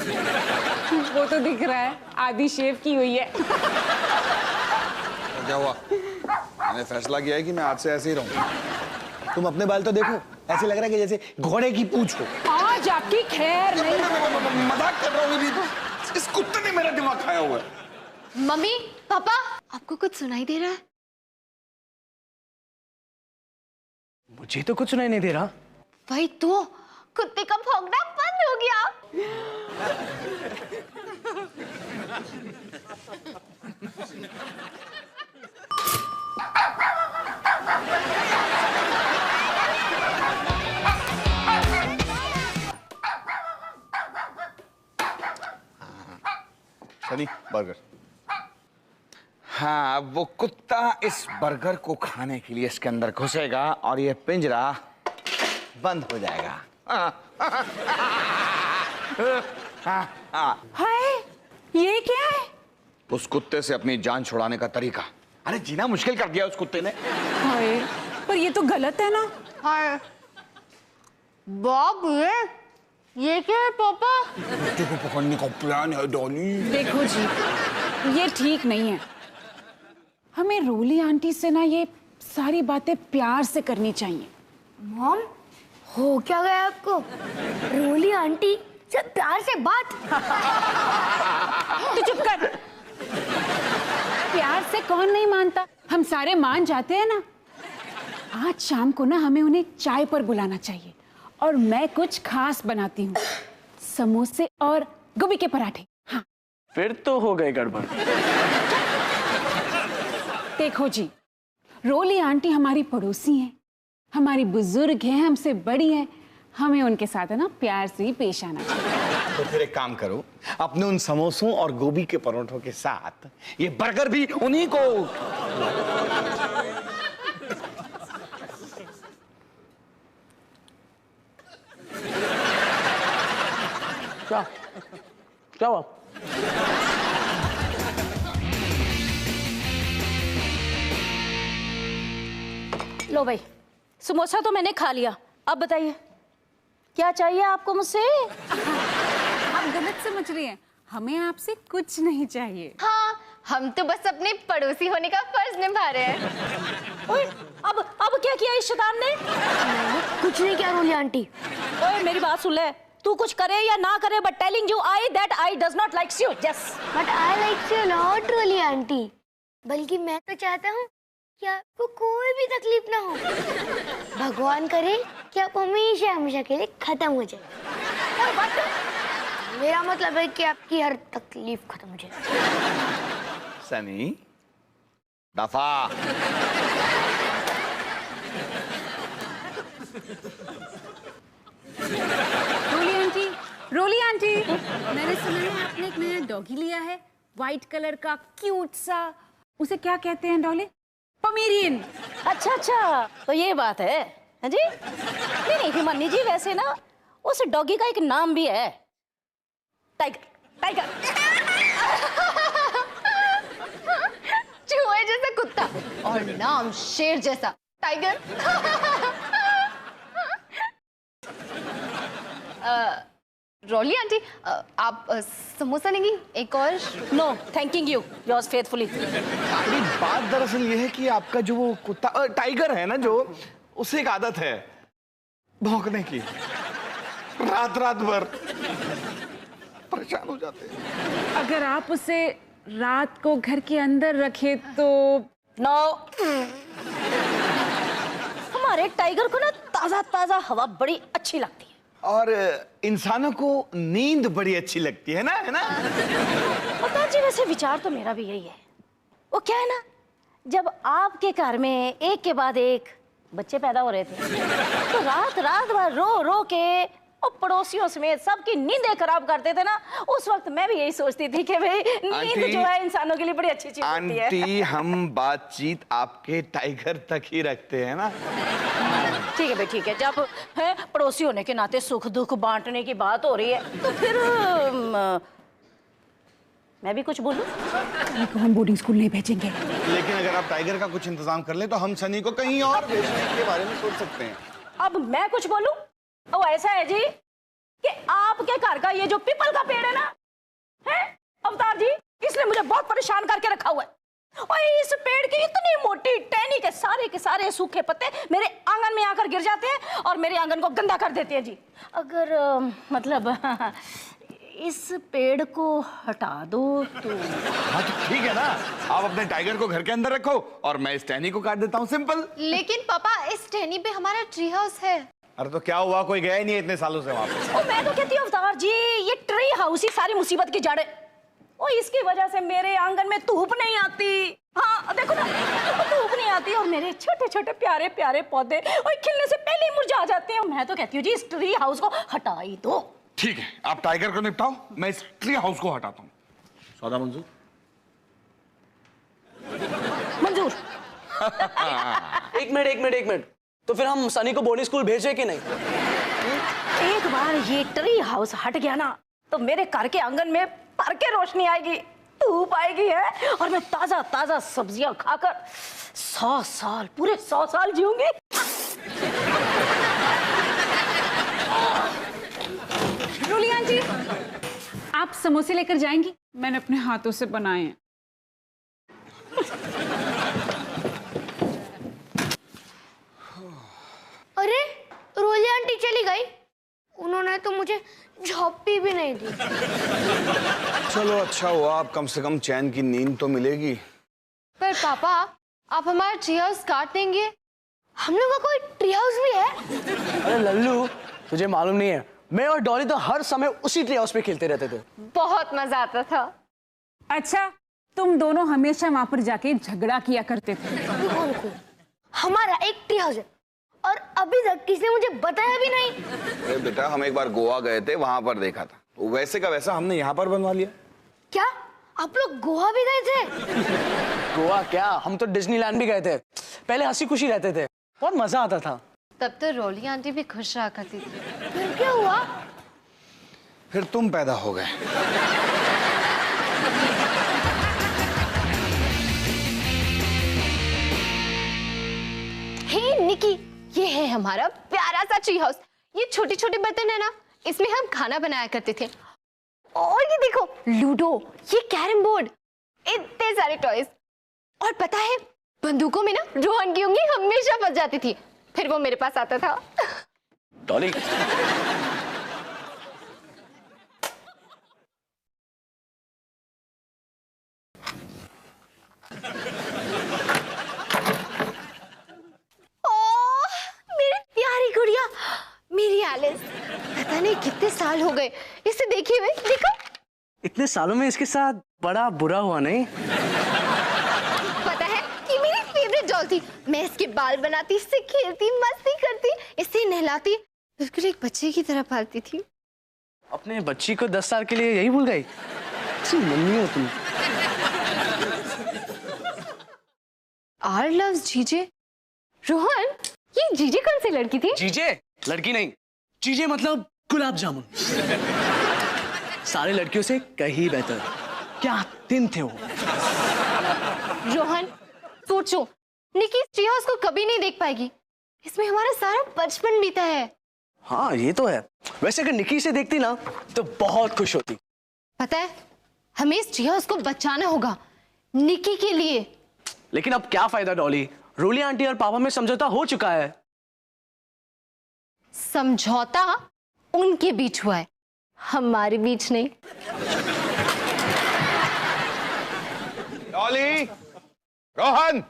वो तो दिख रहा है, आधी शेव की हुई है। तो क्या हुआ? मैंने फैसला किया है कि मैं आज से ऐसे ही रहूँ। तुम अपने बाल तो देखो, ऐसे लग रहा है कि जैसे घोड़े की पूंछ हो। आज आपकी खैर नहीं। मजाक कर रहा हूँ, इस कुत्ते ने मेरा दिमाग खाया हुआ है। मम्मी, पापा, आपको कुछ सुनाई दे रहा है? मुझे तो कुछ सुनाई नहीं दे रहा। वही तो, कुत्ते का भौंकना बंद हो गया। सनी, बर्गर। हाँ, अब वो कुत्ता इस बर्गर को खाने के लिए इसके अंदर घुसेगा और ये पिंजरा बंद हो जाएगा। हाय, ये क्या है? उस कुत्ते से अपनी जान छुड़ाने का तरीका। अरे जीना मुश्किल कर दिया उस कुत्ते ने। हाय, पर ये तो गलत है ना? हाय बाप रे, ये क्या है पापा? कुत्ते को पकड़ने का प्लान है डॉली। देखो जी, ये ठीक नहीं है। हमें रोली आंटी से ना ये सारी बातें प्यार से करनी चाहिए। मॉम, हो क्या गया आपको? रोली आंटी से प्यार से बात? तू चुप कर। प्यार से कौन नहीं मानता? हम सारे मान जाते हैं ना। आज शाम को ना हमें उन्हें चाय पर बुलाना चाहिए और मैं कुछ खास बनाती हूँ, समोसे और गोभी के पराठे। हाँ, फिर तो हो गए गड़बड़। देखो जी, रोली आंटी हमारी पड़ोसी हैं, हमारी बुजुर्ग हैं, हमसे बड़ी हैं, हमें उनके साथ है ना प्यार से ही पेश आना चाहिए। तो फिर एक काम करो, अपने उन समोसों और गोभी के परोठों के साथ ये बर्गर भी उन्हीं को। क्या हुआ? लो भाई, समोसा तो मैंने खा लिया, अब बताइए क्या चाहिए आपको मुझसे? आप गलत समझ रही हैं, हमें आपसे कुछ नहीं चाहिए। हाँ, हम तो बस अपने पड़ोसी होने का फर्ज निभा रहे हैं। ओए, अब क्या किया इस शैतान ने? कुछ नहीं किया रोली आंटी। ओए मेरी बात सुन ले, तू कुछ करे या ना करे, but telling you I that I does not likes you. Yes, but I like you not Roli aunty. बल्कि मैं तो चाहता हूँ कि आपको कोई भी तकलीफ ना हो। भगवान करे कि आप हमेशा हमेशा के लिए खत्म हो जाए। मेरा मतलब है कि आपकी हर तकलीफ खत्म हो जाए। सनी, दफा। रोली आंटी, मैंने सुना है आपने एक नया डॉगी लिया है, व्हाइट कलर का क्यूट सा। उसे क्या कहते हैं डॉली? पमेरियन। अच्छा अच्छा, तो ये बात है। हाँ जी, नहीं हिमानी जी, वैसे ना उस डॉगी का एक नाम भी है, टाइगर। टाइगर। चूहे जैसा कुत्ता और नाम शेर जैसा, टाइगर। रोली आंटी, आप समोसा लेंगी? एक और? No thanking you, yours faithfully. अरे बात दरअसल ये है कि आपका जो वो कुत्ता टाइगर है ना, जो उसे एक आदत है भौंकने की, रात रात भर परेशान हो जाते हैं। अगर आप उसे रात को घर के अंदर रखे तो? नो, हमारे टाइगर को ना ताजा ताजा हवा बड़ी अच्छी लगती है, और इंसानों को नींद बड़ी अच्छी लगती है ना, है ना? पता जी, वैसे विचार तो मेरा भी यही है। वो क्या है ना, जब आपके घर में एक के बाद एक बच्चे पैदा हो रहे थे तो रात रात भर रो रो के और पड़ोसियों समेत सबकी नींदें खराब करते थे ना, उस वक्त मैं भी यही सोचती थी कि भाई नींद जो है इंसानों के लिए बड़ी अच्छी चीज होती है। आंटी, हम बातचीत आपके टाइगर तक ही रखते हैं ना। ठीक है भाई, ठीक है। जब है पड़ोसी होने के नाते सुख दुख बांटने की बात हो रही है तो फिर मैं भी कुछ बोलूं? को हम बोर्डिंग स्कूल नहीं भेजेंगे। लेकिन अगर आप टाइगर का कुछ इंतजाम कर ले तो हम सनी को कहीं और भेजने के बारे में सोच सकते हैं। अब मैं कुछ बोलूं? ओ ऐसा है जी कि आपके घर का ये जो पीपल का पेड़ है ना, है अवतार जी, इसने मुझे बहुत परेशान करके रखा हुआ है। और इस पेड़ की इतनी मोटी टहनी के सारे सूखे पत्ते मेरे आंगन में आकर गिर जाते हैं और मेरे आंगन को गंदा कर देते हैं जी। अगर मतलब इस पेड़ को हटा दो तो? हाँ तो ठीक है ना, आप अपने टाइगर को घर के अंदर रखो और मैं इस टहनी को काट देता हूँ, सिंपल। लेकिन पापा, इस टहनी पे हमारा ट्री हाउस है। अरे तो क्या हुआ, कोई गया ही नहीं इतने सालों से वहां पे। मैं तो कहती हूँ अवतार जी, ये ट्री हाउस ही सारी मुसीबत की जड़ है। और इसकी वजह से मेरे आंगन में धूप नहीं आती। हाँ देखो ना, धूप नहीं आती और मेरे छोटे छोटे प्यारे प्यारे पौधे और खिलने से पहले ही मुरझा जाते हैं। मैं तो कहती हूँ जी, इस ट्री हाउस को हटा ही दो। ठीक है, आप टाइगर को निपटाओ, मैं इस ट्री हाउस को हटाता हूँ। सौदा मंजूर? मंजूर। एक मिनट, तो फिर हम सनी को बोर्डिंग स्कूल भेजे कि नहीं? एक बार ये ट्री हाउस हट गया ना तो मेरे घर के आंगन में भर के रोशनी आएगी, धूप आएगी है, और मैं ताजा ताजा सब्जियां खाकर 100 साल, पूरे 100 साल जीऊंगी। रोली आंटी, आप समोसे लेकर जाएंगी? मैंने अपने हाथों से बनाए हैं। अरे रोली आंटी चली गई, उन्होंने तो मुझे झोंपी भी नहीं दी। चलो अच्छा हुआ, आप कम से कम चैन की नींद तो मिलेगी। पर पापा, आप हमारा ट्री हाउस काट देंगे? हम लोग का कोई ट्री हाउस भी है? अरे लल्लू, तुझे मालूम नहीं है, मैं और डॉली तो हर समय उसी ट्री हाउस पे खेलते रहते थे। बहुत मजा आता था। अच्छा, तुम दोनों हमेशा वहां पर जाके झगड़ा किया करते थे। रुको, हमारा एक ट्री हाउस है और अभी तक किसी ने मुझे बताया भी नहीं। अरे बेटा, हम एक बार गोवा गए थे, वहां पर देखा था, तो वैसे का वैसा हमने यहाँ पर बनवा लिया। क्या आप लोग गोवा भी गए थे? गोवा क्या, हम तो डिज्नीलैंड भी गए थे। पहले हंसी खुशी रहते थे, बहुत मजा आता था। तब तो रोली आंटी भी खुश रहा करती थी। फिर क्या हुआ? फिर तुम पैदा हो गए। हे निकी, ये है हमारा प्यारा सा ट्री हाउस। ये छोटे छोटे बर्तन है ना, इसमें हम खाना बनाया करते थे। और ये देखो लूडो, ये कैरम बोर्ड, इतने सारे टॉयज। और पता है बंदूकों में ना रोहन की उंगली हमेशा फंस जाती थी, फिर वो मेरे पास आता था। डॉली, मेरी एलिस, पता नहीं कितने साल हो गए इसे देखे हुए। देखो इतने सालों में इसके साथ बड़ा बुरा हुआ नहीं? पता है कि मेरी फेवरेट डॉल थी। मैं इसके बाल बनाती, इससे खेलती, मस्ती करती, इसे नहलाती, बिल्कुल एक बच्चे की तरह पालती थी। अपने बच्ची को 10 साल के लिए यही भूल गई? मम्मी हो तुम। आर लव्स जीजे। रोहन, ये जीजे कौन सी लड़की थी? जीजे लड़की नहीं, जीजे मतलब गुलाब जामुन। सारी लड़कियों से कहीं बेहतर। क्या दिन थे वो। रोहन सोचो, निकी ट्री हाउस को कभी नहीं देख पाएगी, इसमें हमारा सारा बचपन बीता है। हाँ ये तो है। वैसे अगर निकी से देखती ना तो बहुत खुश होती। पता है हमें इस ट्री हाउस को बचाना होगा, निकी के लिए। लेकिन अब क्या फायदा डॉली, रोली आंटी और पापा में समझौता हो चुका है। समझौता उनके बीच हुआ है, हमारे बीच नहीं। डॉली, रोहन,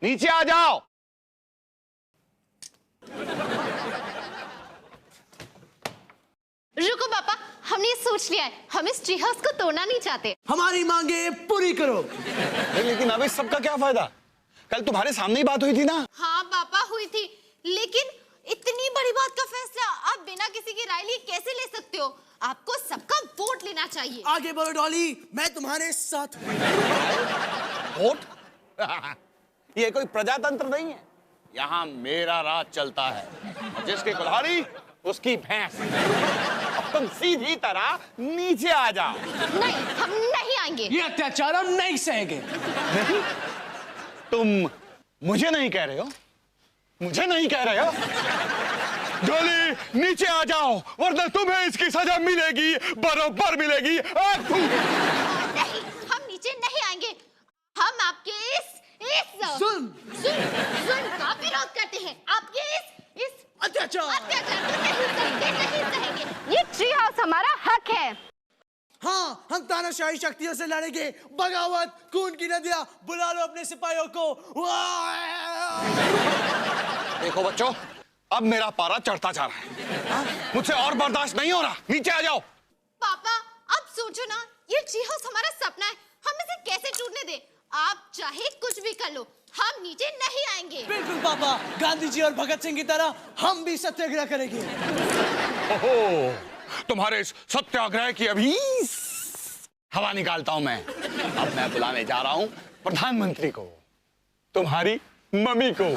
नीचे आ जाओ। रुको पापा, हमने सोच लिया है, हम इस ट्री हाउस को तोड़ना नहीं चाहते। हमारी मांगे पूरी करो। लेकिन अब इस सबका क्या फायदा? कल तुम्हारे सामने ही बात हुई थी ना। हाँ पापा हुई थी, लेकिन इतनी बड़ी बात का फैसला आप बिना किसी की राय लिए कैसे ले सकते हो? आपको सबका वोट लेना चाहिए। आगे बढ़ो डॉली, मैं तुम्हारे साथ हूं। वोट? ये कोई प्रजातंत्र नहीं है, यहाँ मेरा राज चलता है। जिसकी कुल्हाड़ी उसकी भैंस। अब तुम सीधी तरह नीचे आ जाओ। नहीं, हम नहीं आएंगे। ये अत्याचार हम नहीं सहेंगे। नहीं? तुम मुझे नहीं कह रहे हो? मुझे नहीं कह रहे हो? डॉली नीचे आ जाओ, वरना तुम्हें इसकी सजा मिलेगी, बराबर मिलेगी। नहीं, हम नीचे नहीं आएंगे। हम आपके इस जुल्म का विरोध करते हैं। आपके इस अत्याचार नहीं सहेंगे। ये ट्री हाउस हमारा हक है। हाँ, हम तानाशाही शक्तियों से लड़ेंगे। बगावत, खून की नदियां, बुला लो अपने सिपाहियों को। देखो बच्चों, अब मेरा पारा चढ़ता जा रहा है, मुझसे और बर्दाश्त नहीं हो रहा। नीचे आ जाओ। पापा अब सोचो ना, ये ट्री हाउस हमारा सपना है, हम इसे कैसे टूटने दे? आप चाहे कुछ भी कर लो, हम नीचे नहीं आएंगे। बिल्कुल पापा, गांधी जी और भगत सिंह की तरह हम भी सत्याग्रह करेंगे। ओहो, तुम्हारे इस सत्याग्रह की अभी हवा निकालता हूं मैं। अब मैं बुलाने जा रहा हूं प्रधानमंत्री को, तुम्हारी मम्मी को।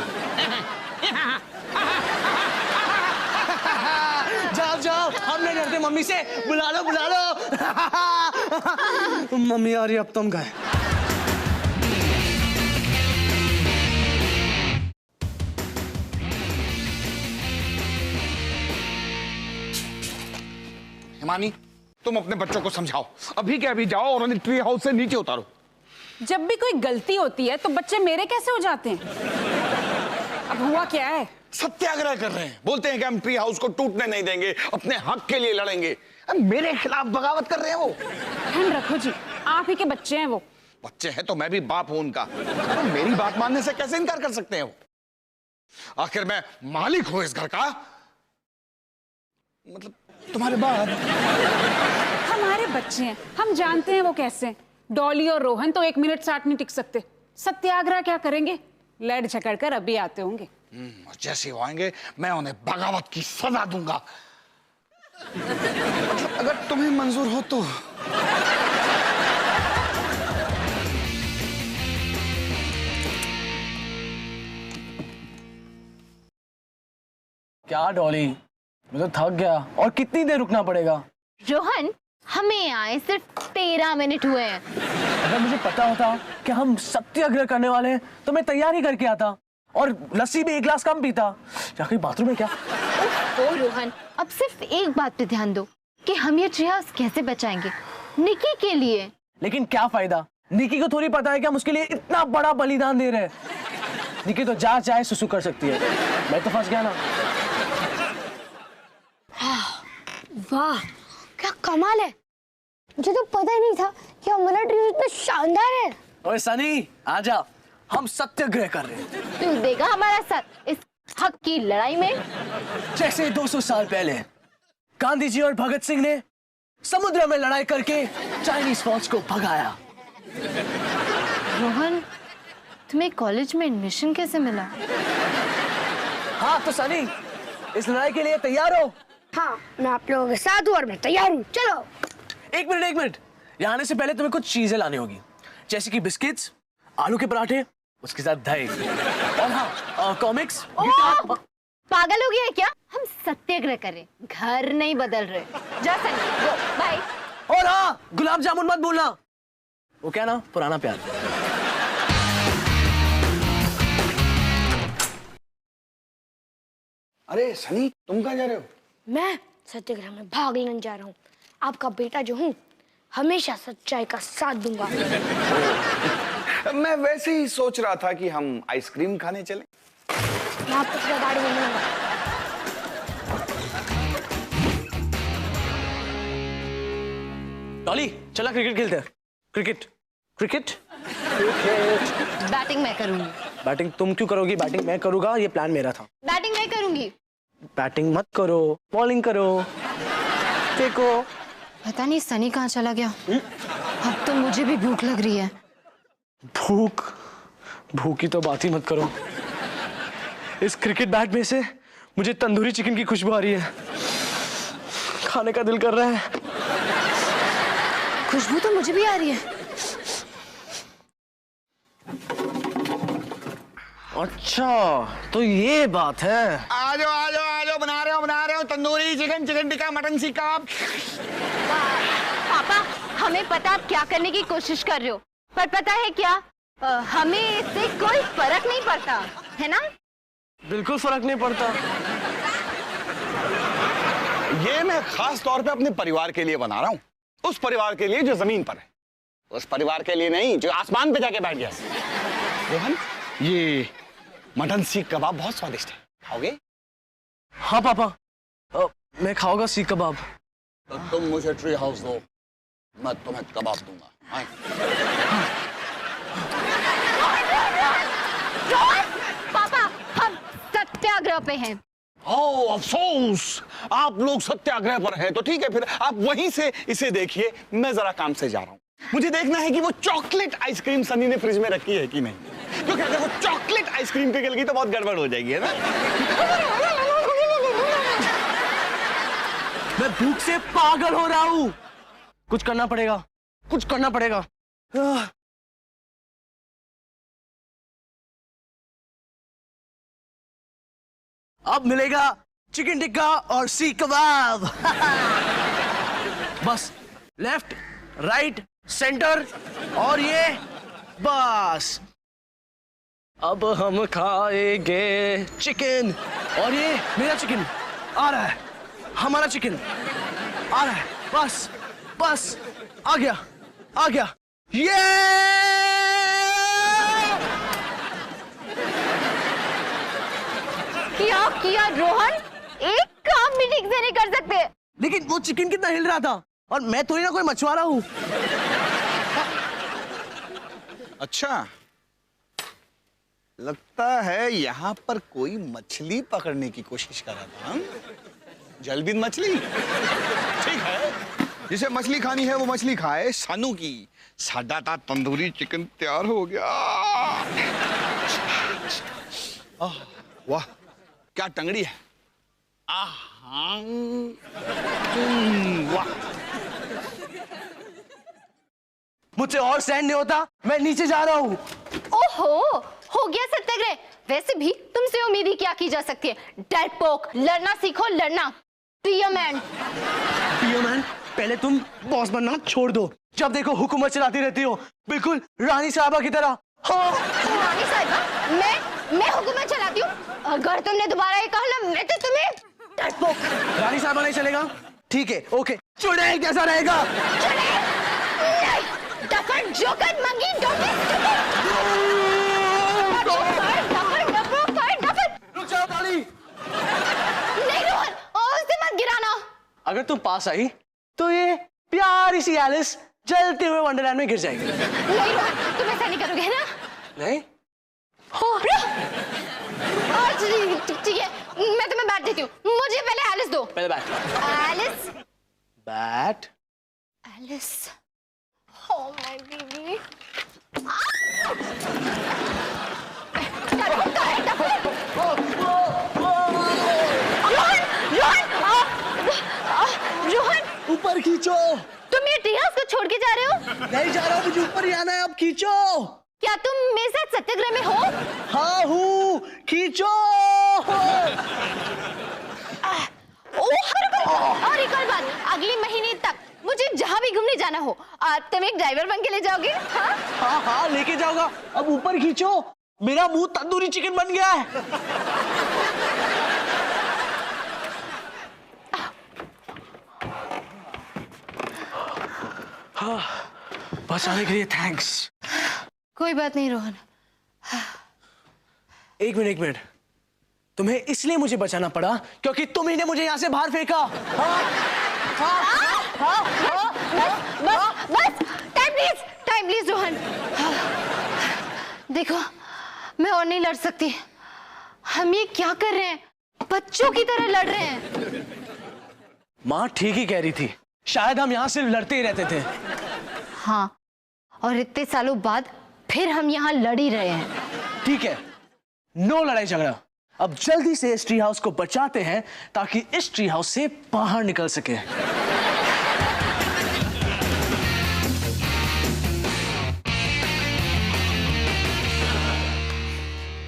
जाओ जाओ, हम नहीं डरते मम्मी से। बुला लो बुला लो। मम्मी आ रही, अब तुम गए। हिमानी, तुम अपने बच्चों को समझाओ, अभी के अभी जाओ और उन्हें ट्री हाउस से नीचे उतारो। जब भी कोई गलती होती है तो बच्चे मेरे कैसे हो जाते हैं? अब हुआ क्या है? सत्याग्रह कर रहे हैं, बोलते हैं कि हम ट्री हाउस को टूटने नहीं देंगे, अपने हक के लिए लड़ेंगे। मेरे खिलाफ बगावत कर रहे हैं वो। ध्यान रखो जी, आप ही के बच्चे हैं वो। बच्चे हैं तो मैं भी बाप हूं उनका। मेरी बात मानने से कैसे इनकार कर सकते हैं वो? आखिर मैं मालिक हूं इस घर का। मतलब तुम्हारे बाद हमारे बच्चे हैं, हम जानते हैं वो कैसे। डॉली और रोहन तो 1 मिनट 60 नहीं टिक सकते। सत्याग्रह क्या करेंगे? लड़ झगड़ कर अभी आते होंगे। जैसे वो आएंगे मैं उन्हें बगावत की सजा दूंगा। मतलब अगर तुम्हें मंजूर हो तो। क्या डॉली, मैं तो थक गया। और कितनी देर रुकना पड़ेगा? रोहन, हमें आए सिर्फ 13 मिनट हुए हैं। अगर मुझे पता होता कि हम सत्याग्रह करने वाले हैं तो मैं तैयारी करके आता। और लस्सी भी 1 गिलास कम पीता। जाके बाथरूम में क्या? ओ रोहन, अब सिर्फ एक बात पे ध्यान दो कि हम ये ट्री हाउस कैसे बचाएंगे निकी के लिए। लेकिन क्या फायदा? निकी को थोड़ी पता है कि हम उसके लिए इतना बड़ा बलिदान दे रहे हैं। निकी तो जहाँ चाहे सुसु कर सकती है, मैं तो फंस गया ना। वाह क्या कमाल है, मुझे तो पता ही नहीं था कि हमारा ट्री इतना शानदार है। ओए सनी आजा, हम सत्याग्रह कर रहे हैं। तू देगा हमारा साथ इस हक की लड़ाई में? जैसे 200 साल पहले गांधी जी और भगत सिंह ने समुद्र में लड़ाई करके चाइनीज फौज को भगाया। रोहन, तुम्हें कॉलेज में एडमिशन कैसे मिला? हाँ तो सनी, इस लड़ाई के लिए तैयार हो? हाँ मैं आप लोगों के साथ हूँ और मैं तैयार हूँ। चलो। एक मिनट, यहाँ आने से पहले तुम्हें कुछ चीजें लानी होगी, जैसे कि बिस्किट्स, आलू के पराठे, उसके साथ दही, और हाँ कॉमिक्स। पागल हो गया है क्या? हम सत्याग्रह करें, घर नहीं बदल रहे। जा सनी, गो, बाय। और हाँ, गुलाब जामुन मत भूलना, वो क्या ना, पुराना प्यार। अरे सनी, तुम कहाँ जा रहे हो? मैं सत्याग्रह में भाग लेने जा रहा हूँ। आपका बेटा जो हूँ हमेशा सच्चाई का साथ दूंगा। मैं वैसे ही सोच रहा था कि हम आइसक्रीम खाने चलें। मैं आपको गाड़ी में लूंगा। डॉली चला क्रिकेट खेलते हैं। क्रिकेट क्रिकेट बैटिंग मैं करूंगी। बैटिंग तुम क्यों करोगी? बैटिंग मैं करूंगा, ये प्लान मेरा था। बैटिंग मैं करूंगी। बैटिंग मत करो, बॉलिंग करो। देखो पता नहीं सनी कहाँ चला गया। अब तो मुझे भी भूख लग रही है। भूख की तो बात ही मत करो। इस क्रिकेट बैट में से मुझे तंदूरी चिकन की खुशबू आ रही है, खाने का दिल कर रहा है। खुशबू तो मुझे भी आ रही है। अच्छा तो ये बात है। आ जाओ, बना रहे हो tandoori chicken, chicken tikka, mutton सीखा। पापा हमें पता आप क्या करने की कोशिश कर रहे हो, पर पता है क्या, हमें इससे कोई फर्क नहीं पड़ता, है ना? बिल्कुल फर्क नहीं पड़ता। ये मैं खास तौर पे अपने परिवार के लिए बना रहा हूँ, उस परिवार के लिए जो जमीन पर है, उस परिवार के लिए नहीं जो आसमान पे जाके बैठ गया। रोहन, ये मटन सीख कबाब बहुत स्वादिष्ट है, खाओगे? हाँ पापा, मैं खाऊंगा सीख कबाब। तो तुम मुझे ट्री हाउस दो, मैं तुम्हें कबाब दूंगा। पापा हम सत्याग्रह पे हैं। ओह अफसोस, आप लोग सत्याग्रह पर हैं, तो ठीक है फिर आप वहीं से इसे देखिए, मैं जरा काम से जा रहा हूँ। मुझे देखना है कि वो चॉकलेट आइसक्रीम सनी ने फ्रिज में रखी है कि नहीं, क्योंकि अगर वो चॉकलेट आइसक्रीम पिघल गई तो बहुत गड़बड़ हो जाएगी, है ना? मैं भूख से पागल हो रहा हूँ, कुछ करना पड़ेगा, कुछ करना पड़ेगा। अब मिलेगा चिकन टिक्का और सीख कबाब। बस लेफ्ट राइट सेंटर और ये बस। अब हम खाएंगे चिकन, और ये मेरा चिकन आ रहा है, हमारा चिकन आ रहा है। बस बस आ गया, आ गया। ये क्या किया रोहन? एक काम भी ठीक से नहीं कर सकते। लेकिन वो चिकन कितना हिल रहा था, और मैं थोड़ी ना कोई मछुआरा हूँ। अच्छा, लगता है यहाँ पर कोई मछली पकड़ने की कोशिश कर रहा था। जलबिन मछली, ठीक है, जिसे मछली खानी है वो मछली खाए। सानू की सादा ता तंदूरी चिकन तैयार हो गया। वाह क्या टंगड़ी है। वाह, मुझसे और सहन नहीं होता, मैं नीचे जा रहा हूँ। ओहो, हो गया सत्याग्रह। वैसे भी तुमसे उम्मीद ही क्या की जा सकती है। डरपोक, लड़ना सीखो, लड़ना। Be a man. Be a man? पहले तुम बॉस बनना छोड़ दो, जब देखो हुकूमत चलाती रहती हो, बिल्कुल रानी साहबा की तरह। हाँ। रानी साहबा? मैं हुकूमत बताती हूँ, अगर तुमने दोबारा ये कहा ना, मैं तो तुम्हें डरपोक। रानी साहब नहीं चलेगा? ठीक है, ओके। चुड़ैल कैसा रहेगा? डफर जोकर मंगी रुक जाओ डॉली। नहीं रोहन, उससे मत गिराना। अगर तुम पास आई तो ये प्यारी सी एलिस जलते हुए वंडरलैंड में गिर जाएगी। नहीं रोहन, तुम ऐसा नहीं करोगे ना? नहीं? ठीक है, मैं तुम्हें बैट देती हूँ, मुझे पहले एलिस दो। पहले bat. Alice. Bat. Alice. Oh my baby. Rohan, ऊपर खींचो। तुम ये ट्री हाउस को छोड़ के जा रहे हो? नहीं जा रहा हूँ, मुझे ऊपर ही आना है, अब खींचो। क्या तुम मेरे साथ सत्याग्रह में हो? हाँ हूँ, खींचो। और एक और बात, अगले महीने तक मुझे जहाँ भी घूमने जाना हो, तुम एक ड्राइवर बन के ले जाओगे? हाँ हाँ हाँ, लेके जाऊंगा। अब ऊपर खींचो, मेरा मुंह तंदूरी चिकन बन गया है। हाँ, बचाने के लिए थैंक्स। कोई बात नहीं रोहन। एक मिनट, तुम्हें इसलिए मुझे बचाना पड़ा क्योंकि तुम ही ने मुझे यहाँ से बाहर फेंका। हाँ, हाँ, हाँ, हाँ, बस टाइम प्लीज रोहन। देखो, मैं और नहीं लड़ सकती। हम ये क्या कर रहे हैं? बच्चों की तरह लड़ रहे हैं। माँ ठीक ही कह रही थी, शायद हम यहाँ सिर्फ लड़ते ही रहते थे। हाँ, और इतने सालों बाद फिर हम यहाँ लड़ ही रहे हैं। ठीक है, नो लड़ाई झगड़ा। अब जल्दी से इस ट्री हाउस को बचाते हैं ताकि इस ट्री हाउस से बाहर निकल सके।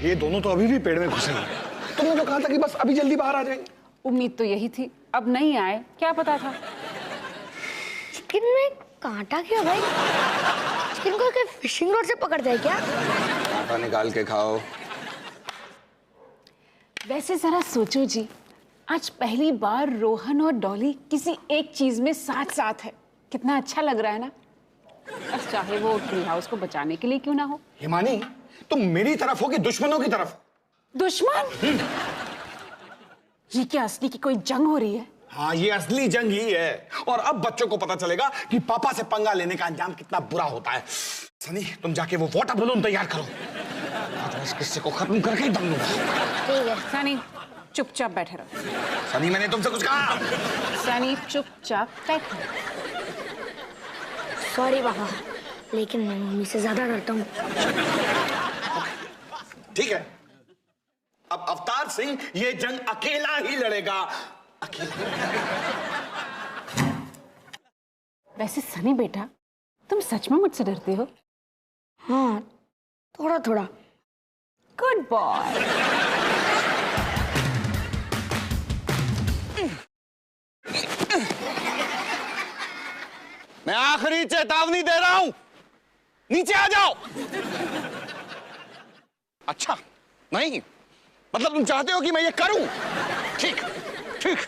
ये दोनों तो अभी भी पेड़ में घुसे हुए हैं। तुमने तो कहा था कि बस अभी जल्दी बाहर आ जाएंगे। उम्मीद तो यही थी, अब नहीं आए, क्या पता था। चिकन में कांटा क्यों भाई? चिकन को क्या फिशिंग रॉड से पकड़ता है क्या? कांटा निकाल के खाओ। वैसे जरा सोचो जी, आज पहली बार रोहन और डॉली किसी एक चीज में साथ साथ है। कितना अच्छा लग रहा है ना? बस चाहे वो ट्री हाउस को बचाने के लिए क्यों ना हो। हिमानी, तुम मेरी तरफ हो कि दुश्मनों की तरफ? दुश्मन? ये क्या असली की कोई जंग हो रही है? हाँ, ये असली जंग ही है। और अब बच्चों को पता चलेगा कि पापा से पंगा लेने का अंजाम कितना बुरा होता है। सनी, तुम जाके वो वाटर बलून तैयार करो। आज इस किस्से को खत्म करके ही दम लूंगा। ठीक है सनी, चुपचाप बैठे रहो। सनी, मैंने तुमसे कुछ कहा? सनी चुपचाप बैठो। सॉरी पापा, लेकिन मैं मम्मी से ज्यादा डरता हूँ। ठीक है, अब अवतार सिंह ये जंग अकेला ही लड़ेगा। अकेला। वैसे सनी बेटा, तुम सच में मुझसे डरते हो? हाँ, थोड़ा थोड़ा। Good boy. मैं आखिरी चेतावनी दे रहा हूं, नीचे आ जाओ। अच्छा, नहीं मतलब तुम चाहते हो कि मैं ये करूं? ठीक ठीक।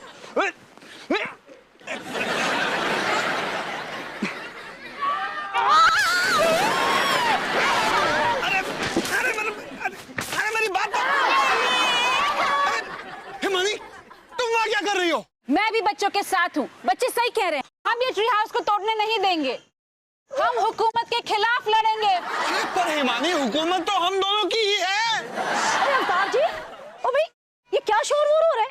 अरे मेरी बात। हिमानी, तुम वहां क्या कर रही हो? मैं भी बच्चों के साथ हूँ। बच्चे सही कह रहे हैं, हम ये ट्री हाउस को तोड़ने नहीं देंगे। हम हुकूमत के खिलाफ लड़ेंगे। पर हिमानी, हुकूमत तो हम दोनों की ही है। अरे अवतार जी, ओ भाई, ये क्या शोर-वोर हो रहा है?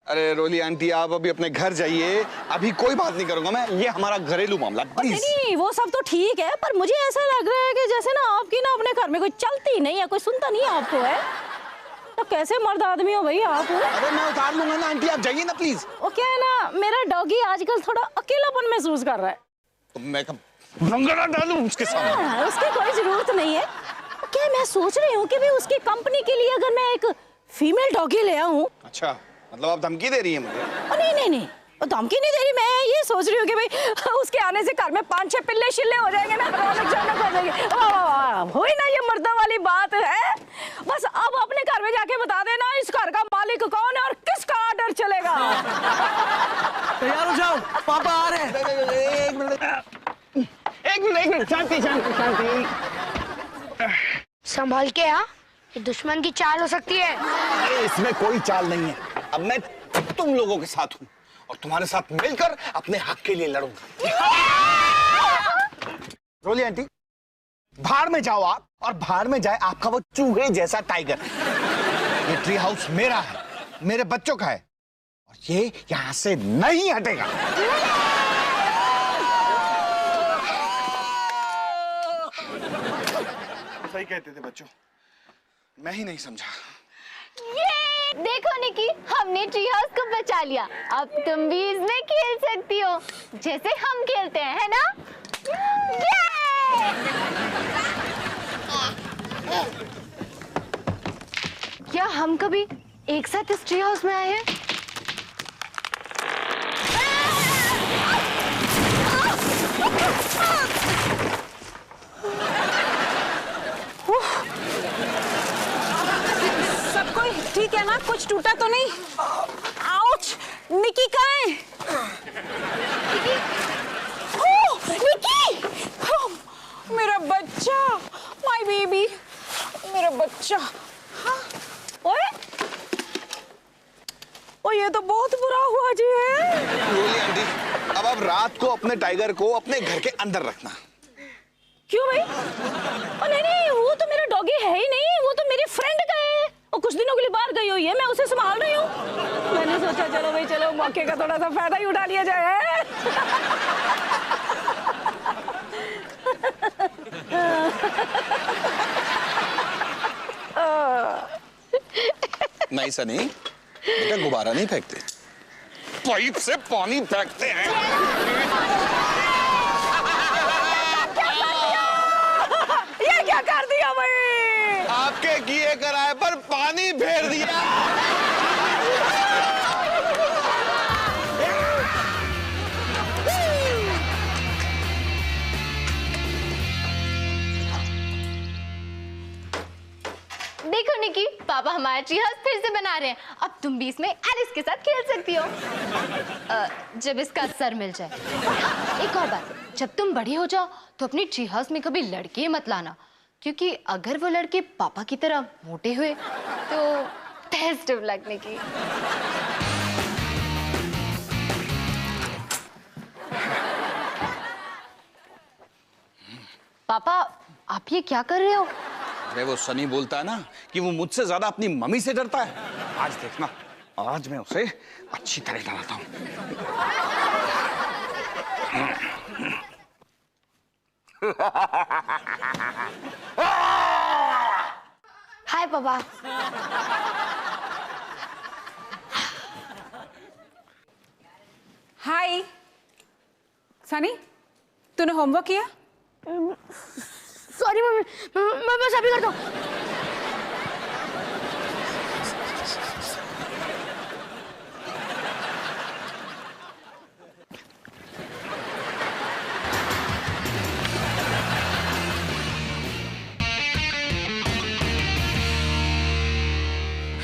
अरे रोली आंटी, आप अभी अपने घर जाइए, अभी कोई बात नहीं करूंगा मैं। ये हमारा घरेलू मामला, प्लीज। नहीं, वो सब तो ठीक है, पर मुझे ऐसा लग रहा है कि जैसे ना आपकी ना अपने घर में कोई चलती नहीं है, कोई सुनता नहीं है आपको, है? तो कैसे मर्द आदमी हो भाई आप? अरे मैं उतार लूंगा ना आंटी, आप जाइए ना प्लीज। वो क्या है ना, मेरा डॉगी आजकल थोड़ा अकेलापन महसूस कर रहा है। तो मैं कब रंगना डालूं उसके सामने? हाँ, उसकी कोई जरूरत नहीं है। क्या मैं सोच रही हूँ कि भी उसकी कंपनी के लिए अगर मैं एक फीमेल डॉगी ले आऊं। अच्छा, मतलब आप धमकी दे रही हैं मुझे? नहीं, धमकी नहीं दे रही। मैं ये सोच रही हूँ कि भाई उसके आने से घर में 5-6 पिल्ले शिल्ले हो जाएंगे ना, रौनक हो जाएगी। हो ही ना, ये मर्दा वाली बात है। बस अब अपने घर में में जाके बता देना इस घर का मालिक कौन है और किसका ऑर्डर चलेगा। तैयार हो जाओ, पापा आ रहे हैं। एक मिनट, शांति शांति शांति। संभाल के हाँ, ये दुश्मन की चाल हो सकती है। अरे इसमें कोई चाल नहीं है। अब मैं तुम लोगों के साथ हूँ और तुम्हारे साथ मिलकर अपने हक के लिए लड़ूंगा। रोली आंटी, भाड़ में जाओ आप, और भाड़ में जाए आपका वो चूहे जैसा टाइगर। ये ट्री हाउस मेरा है, मेरे बच्चों का है, और ये यहां से नहीं हटेगा। सही कहते थे बच्चों, मैं ही नहीं समझा। ये देखो निकी, हमने ट्री हाउस को बचा लिया। अब तुम भी इसमें खेल सकती हो जैसे हम खेलते हैं, है ना? क्या हम कभी एक साथ इस ट्री हाउस में आए हैं? सब कोई ठीक है ना? कुछ टूटा तो नहीं? आउच! निकी कहाँ है? निकी! मेरा बच्चा, माय बेबी, मेरा बच्चा। हाँ? ओए, ओ ये तो बहुत बुरा हुआ जी है। रोली आंटी, अब आप रात को अपने टाइगर को अपने घर के अंदर रखना। क्यों भाई? ओ नहीं नहीं, वो तो मेरा डॉगी है ही नहीं, वो तो मेरी फ्रेंड का है। वो कुछ दिनों के लिए बाहर गई हुई है, मैं उसे संभाल रही हूँ। मैंने सोचा चलो भाई चलो, मौके का थोड़ा सा फायदा ही उठा लिया जाए। नहीं सनी, बेटा गुब्बारा नहीं फेंकते, पाइप से पानी फेंकते हैं। ये क्या कर दिया भाई? आपके किए कराए पर पानी फेर दिया। देखो निकी, पापा हमारा ट्री हाउस फिर से बना रहे हैं। अब तुम भी इसमें एलिस के साथ खेल सकती हो, जब इसका सर मिल जाए। हाँ, एक और बात, जब तुम बड़ी हो जाओ तो अपनी ट्री हाउस में कभी लड़के मत लाना, क्योंकि अगर वो लड़के पापा की तरह मोटे हुए तो बेस्ट ऑफ लक निकी। पापा, आप ये क्या कर रहे हो? अरे वो सनी बोलता है ना कि वो मुझसे ज्यादा अपनी मम्मी से डरता है। आज देखना, आज मैं उसे अच्छी तरह डराता हूँ। हाय पापा। हाय सनी, तूने होमवर्क किया? सॉरी मम्मी, मैं बस अभी करता हूँ।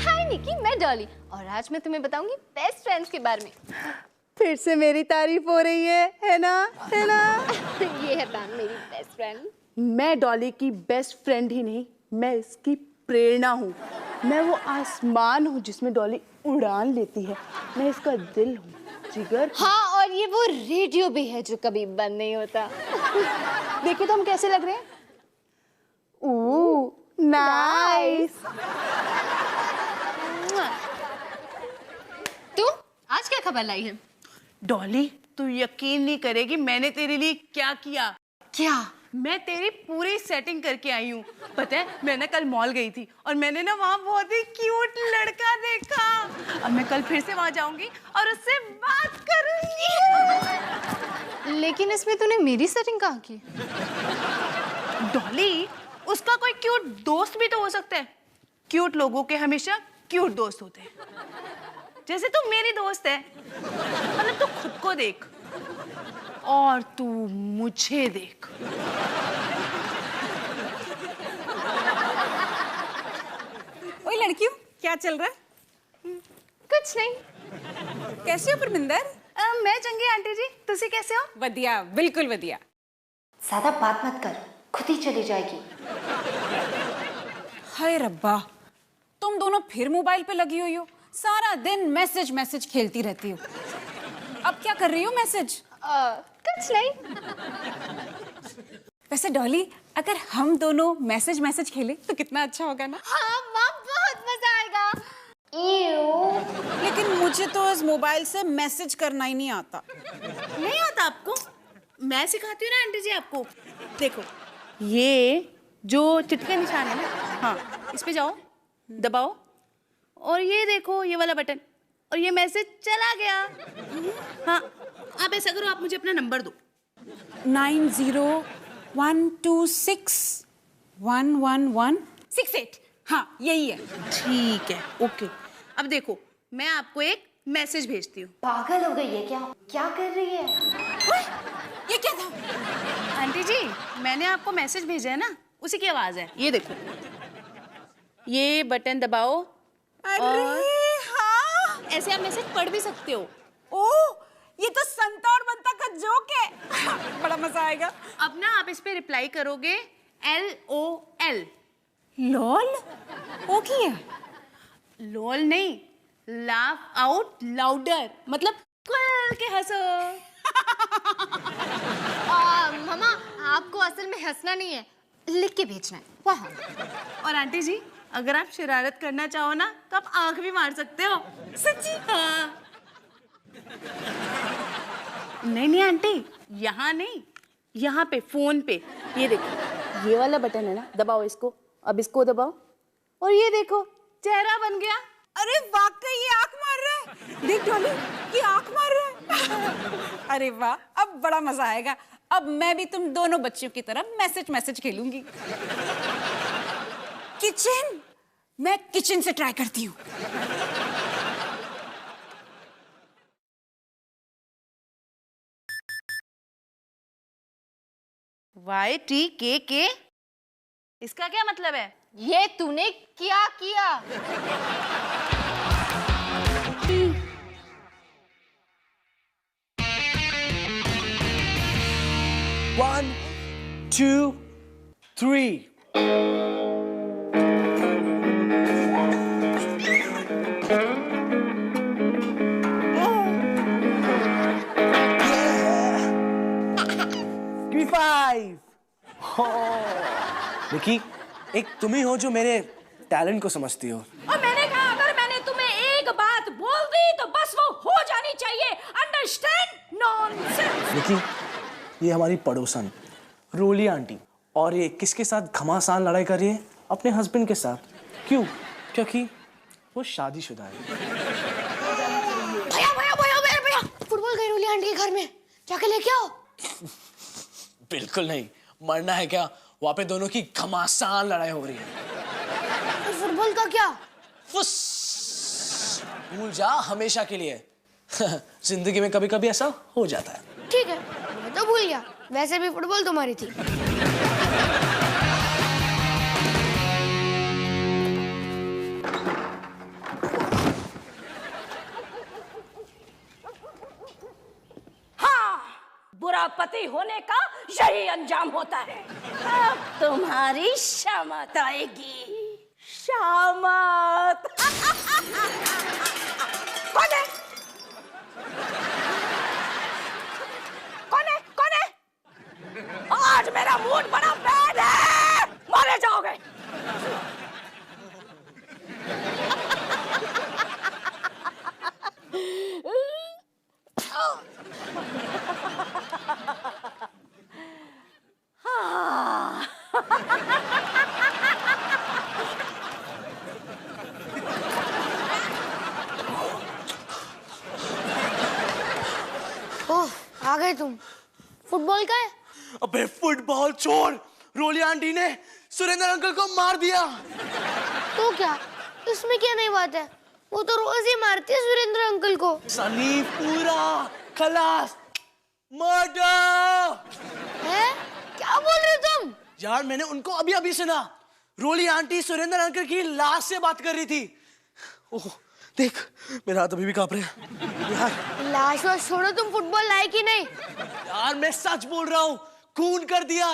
हाय निकी, मैं डॉली, और आज मैं तुम्हें बताऊंगी बेस्ट फ्रेंड्स के बारे में। फिर से मेरी तारीफ हो रही है ना? है ना? ये है तान, मेरी बेस्ट फ्रेंड। मैं डॉली की बेस्ट फ्रेंड ही नहीं, मैं इसकी प्रेरणा हूँ। मैं वो आसमान हूँ जिसमें डॉली उड़ान लेती है। मैं इसका दिल हूँ, जिगर। हाँ, और ये वो रेडियो भी है जो कभी बंद नहीं होता। देखो तो हम कैसे लग रहे हैं। ओह, नाइस। तू आज क्या खबर लाई है? डॉली, तू यकीन नहीं करेगी मैंने तेरे लिए क्या किया। क्या? मैं तेरी पूरी सेटिंग करके आई हूँ। पता है, मैं ना कल मॉल गई थी और मैंने ना वहाँ बहुत ही क्यूट लड़का देखा। अब मैं कल फिर से वहाँ जाऊंगी और उससे बात करूंगी। लेकिन इसमें तूने मेरी सेटिंग कहाँ की? डॉली, उसका कोई क्यूट दोस्त भी तो हो सकता है। क्यूट लोगों के हमेशा क्यूट दोस्त होते हैं। जैसे तू मेरी दोस्त है, मतलब तू खुद को देख और तू मुझे देख। ओए लड़कियों, क्या चल रहा है? कुछ नहीं। कैसे हो परमिंदर? मैं चंगी आंटी जी, तुसी कैसे हो? वधिया, बिल्कुल वधिया। ज्यादा बात मत कर, खुद ही चली जाएगी। हाय रब्बा, तुम दोनों फिर मोबाइल पे लगी हुई हो। सारा दिन मैसेज मैसेज खेलती रहती हो। अब क्या कर रही हो मैसेज? कुछ नहीं। वैसे डॉली, अगर हम दोनों मैसेज मैसेज खेले तो कितना अच्छा होगा ना? हाँ माँ, बहुत मजा आएगा। लेकिन मुझे तो इस मोबाइल से मैसेज करना ही नहीं आता। नहीं आता आपको? मैं सिखाती हूँ ना आंटी जी आपको। देखो, ये जो चिटका निशान है ना, हाँ, इस पे जाओ, दबाओ, और ये देखो ये वाला बटन, और ये मैसेज चला गया। हाँ, आप ऐसा करो, आप मुझे अपना नंबर दो। 9012611168। हाँ, यही है। ठीक है, ओके। अब देखो, मैं आपको एक मैसेज भेजती हूँ। पागल हो गई है क्या? क्या कर रही है? ये क्या था? आंटी जी, मैंने आपको मैसेज भेजा है ना, उसी की आवाज है। ये देखो, ये बटन दबाओ। अरे हाँ, ऐसे आप मैसेज पढ़ भी सकते हो। ओह, ये तो संता और बंता का जोक है। बड़ा मजा आएगा। अब ना आप इस पे रिप्लाई करोगे LOL। लॉल? ओ की है? लॉल नहीं, लाफ आउट लाउडर, मतलब खुल के हंसो। मामा, आपको असल में हंसना नहीं है, लिख के भेजना है वहाँ। और आंटी जी, अगर आप शरारत करना चाहो ना, तो आप आंख भी मार सकते हो। सच्ची? हाँ। नहीं आंटी, यहाँ नहीं, यहाँ पे फोन पे। ये देखो, ये वाला बटन है ना, दबाओ इसको। अब इसको दबाओ, और ये देखो, चेहरा बन गया। अरे वाकई ये आंख मार रहा है। देख डॉली, ये आंख मार रहा है। अरे वाह, अब बड़ा मजा आएगा। अब मैं भी तुम दोनों बच्चियों की तरह मैसेज मैसेज खेलूंगी। किचन, मैं किचन से ट्राई करती हूँ। YTKK, इसका क्या मतलब है? ये तूने क्या किया? One, 2, 3. Give me 5. निकी, एक तुम ही हो जो मेरे टैलेंट को समझती हो। और मैंने कहा, अगर मैंने तुम्हें एक बात बोल दी तो बस वो हो जानी चाहिए। अंडरस्टैंड? नॉनसेंस। निकी, ये हमारी पड़ोसन रोली आंटी, और ये किसके साथ घमासान लड़ाई कर रही है? अपने हस्बैंड के साथ। क्यों? क्योंकि वो शादीशुदा है। भैया, फुटबॉल गई रोली आंटी के घर में, जाके लेके आओ। बिल्कुल नहीं, मरना है क्या? वहां पे दोनों की घमासान लड़ाई हो रही है। तो फुटबॉल का क्या? फुस, भूल जा हमेशा के लिए। जिंदगी में कभी कभी ऐसा हो जाता है। ठीक है, मैं तो भूल गया, वैसे भी फुटबॉल तुम्हारी थी। बुरा पति होने का यही अंजाम होता है। अब तुम्हारी शामत आएगी। शामत। कौन है? कौन है? कौन है? आज मेरा मूड बड़ा बैड है, मारे जाओगे। ओह, आ गए तुम। फुटबॉल का है? अबे फुटबॉल छोड़, रोली आंटी ने सुरेंद्र अंकल को मार दिया। तो क्या, इसमें क्या नई बात है? वो तो रोज ही मारती है सुरेंद्र अंकल को। सनी पूरा खलास, मर्डर। है? क्या बोल रहे हो तुम? यार मैंने उनको अभी अभी सुना। रोली आंटी सुरेंद्र अंकल की लाश से बात कर रही थी। ओह देख, मेरा हाथ अभी भी कांप रहा है यार। लाश वाश छोड़ो, तुम फुटबॉल लाए कि नहीं? यार मैं सच बोल रहा हूँ, खून कर दिया।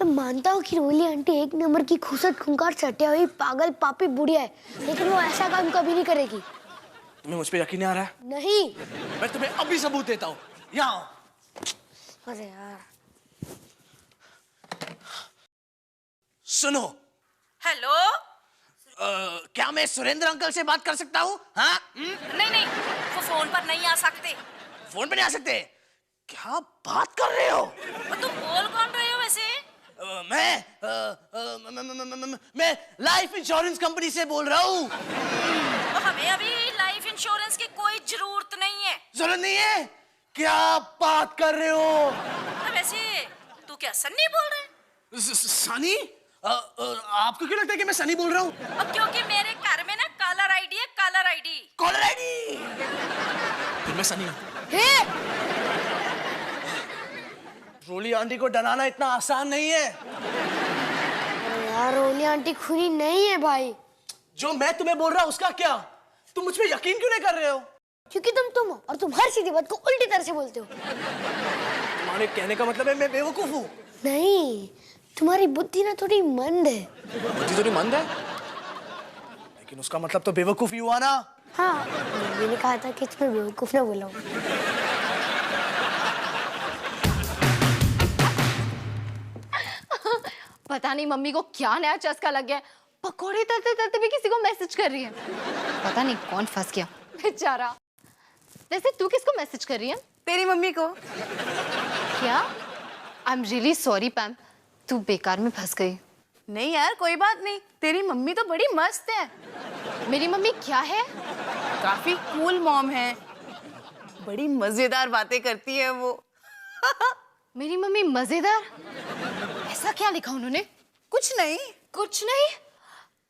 मैं मानता हूँ कि रोली आंटी एक नंबर की खूसट खूंखार सटे हुई पागल पापी बुढ़िया है, लेकिन वो ऐसा काम कभी नहीं करेगी। तुम्हें मुझ पे यकीन नहीं आ रहा है? नहीं। मैं तुम्हें अभी सबूत देता हूँ, यहाँ आओ। अरे यार। सुनो। हेलो। क्या मैं सुरेंद्र अंकल से बात कर सकता हूँ? हाँ? नहीं नहीं, वो फोन पर नहीं आ सकते। फोन पे नहीं आ सकते? क्या बात कर रहे हो? तुम बोल कौन रहे हो वैसे? मैं लाइफ इंश्योरेंस कंपनी से बोल रहा हूँ। हमें अभी लाइफ इंश्योरेंस की कोई जरूरत नहीं है। जरूरत नहीं है? क्या बात कर रहे हो? वैसे तू क्या सन्नी बोल रहा है? सनी? आपको क्यों लगता है कि मैं सनी बोल रहा हूँ? क्योंकि मेरे घर में ना कॉलर आईडी है, कॉलर आईडी। Caller ID? फिर मैं सनी हूँ। रोली आंटी को डराना इतना आसान नहीं है। यार रोली आंटी खूनी नहीं है भाई। जो मैं तुम्हें बोल रहा हूँ उसका क्या? तुम मुझ पे यकीन क्यों नहीं कर रहे हो? क्योंकि तुम हो और तुम हर सीधी बात को उल्टी तरह से बोलते हो। तुम्हारे कहने का मतलब है मैं बेवकूफ हूँ? नहीं, तुम्हारी बुद्धि ना थोड़ी मंद है। बुद्धि थोड़ी मंद है? लेकिन उसका मतलब तो बेवकूफ ही हुआ ना? हाँ, मैंने कहा था कि तुम्हें बेवकूफ ना बोला हूँ। पता नहीं मम्मी को क्या नया चस्का लग गया है, पकोड़े तलते तलते भी किसी को मैसेज कर रही है। पता नहीं कौन फंस गया बेचारा। वैसे तू किसको मैसेज कर रही है? तेरी मम्मी को। क्या? आई एम रियली सॉरी पैम, तू बेकार में फंस गई। नहीं यार कोई बात नहीं, तेरी मम्मी तो बड़ी मस्त है। मेरी मम्मी क्या है? काफी कूल मॉम है, बड़ी मजेदार बातें करती है वो। मेरी मम्मी मजेदार? ऐसा क्या लिखा उन्होंने? कुछ नहीं। कुछ नहीं?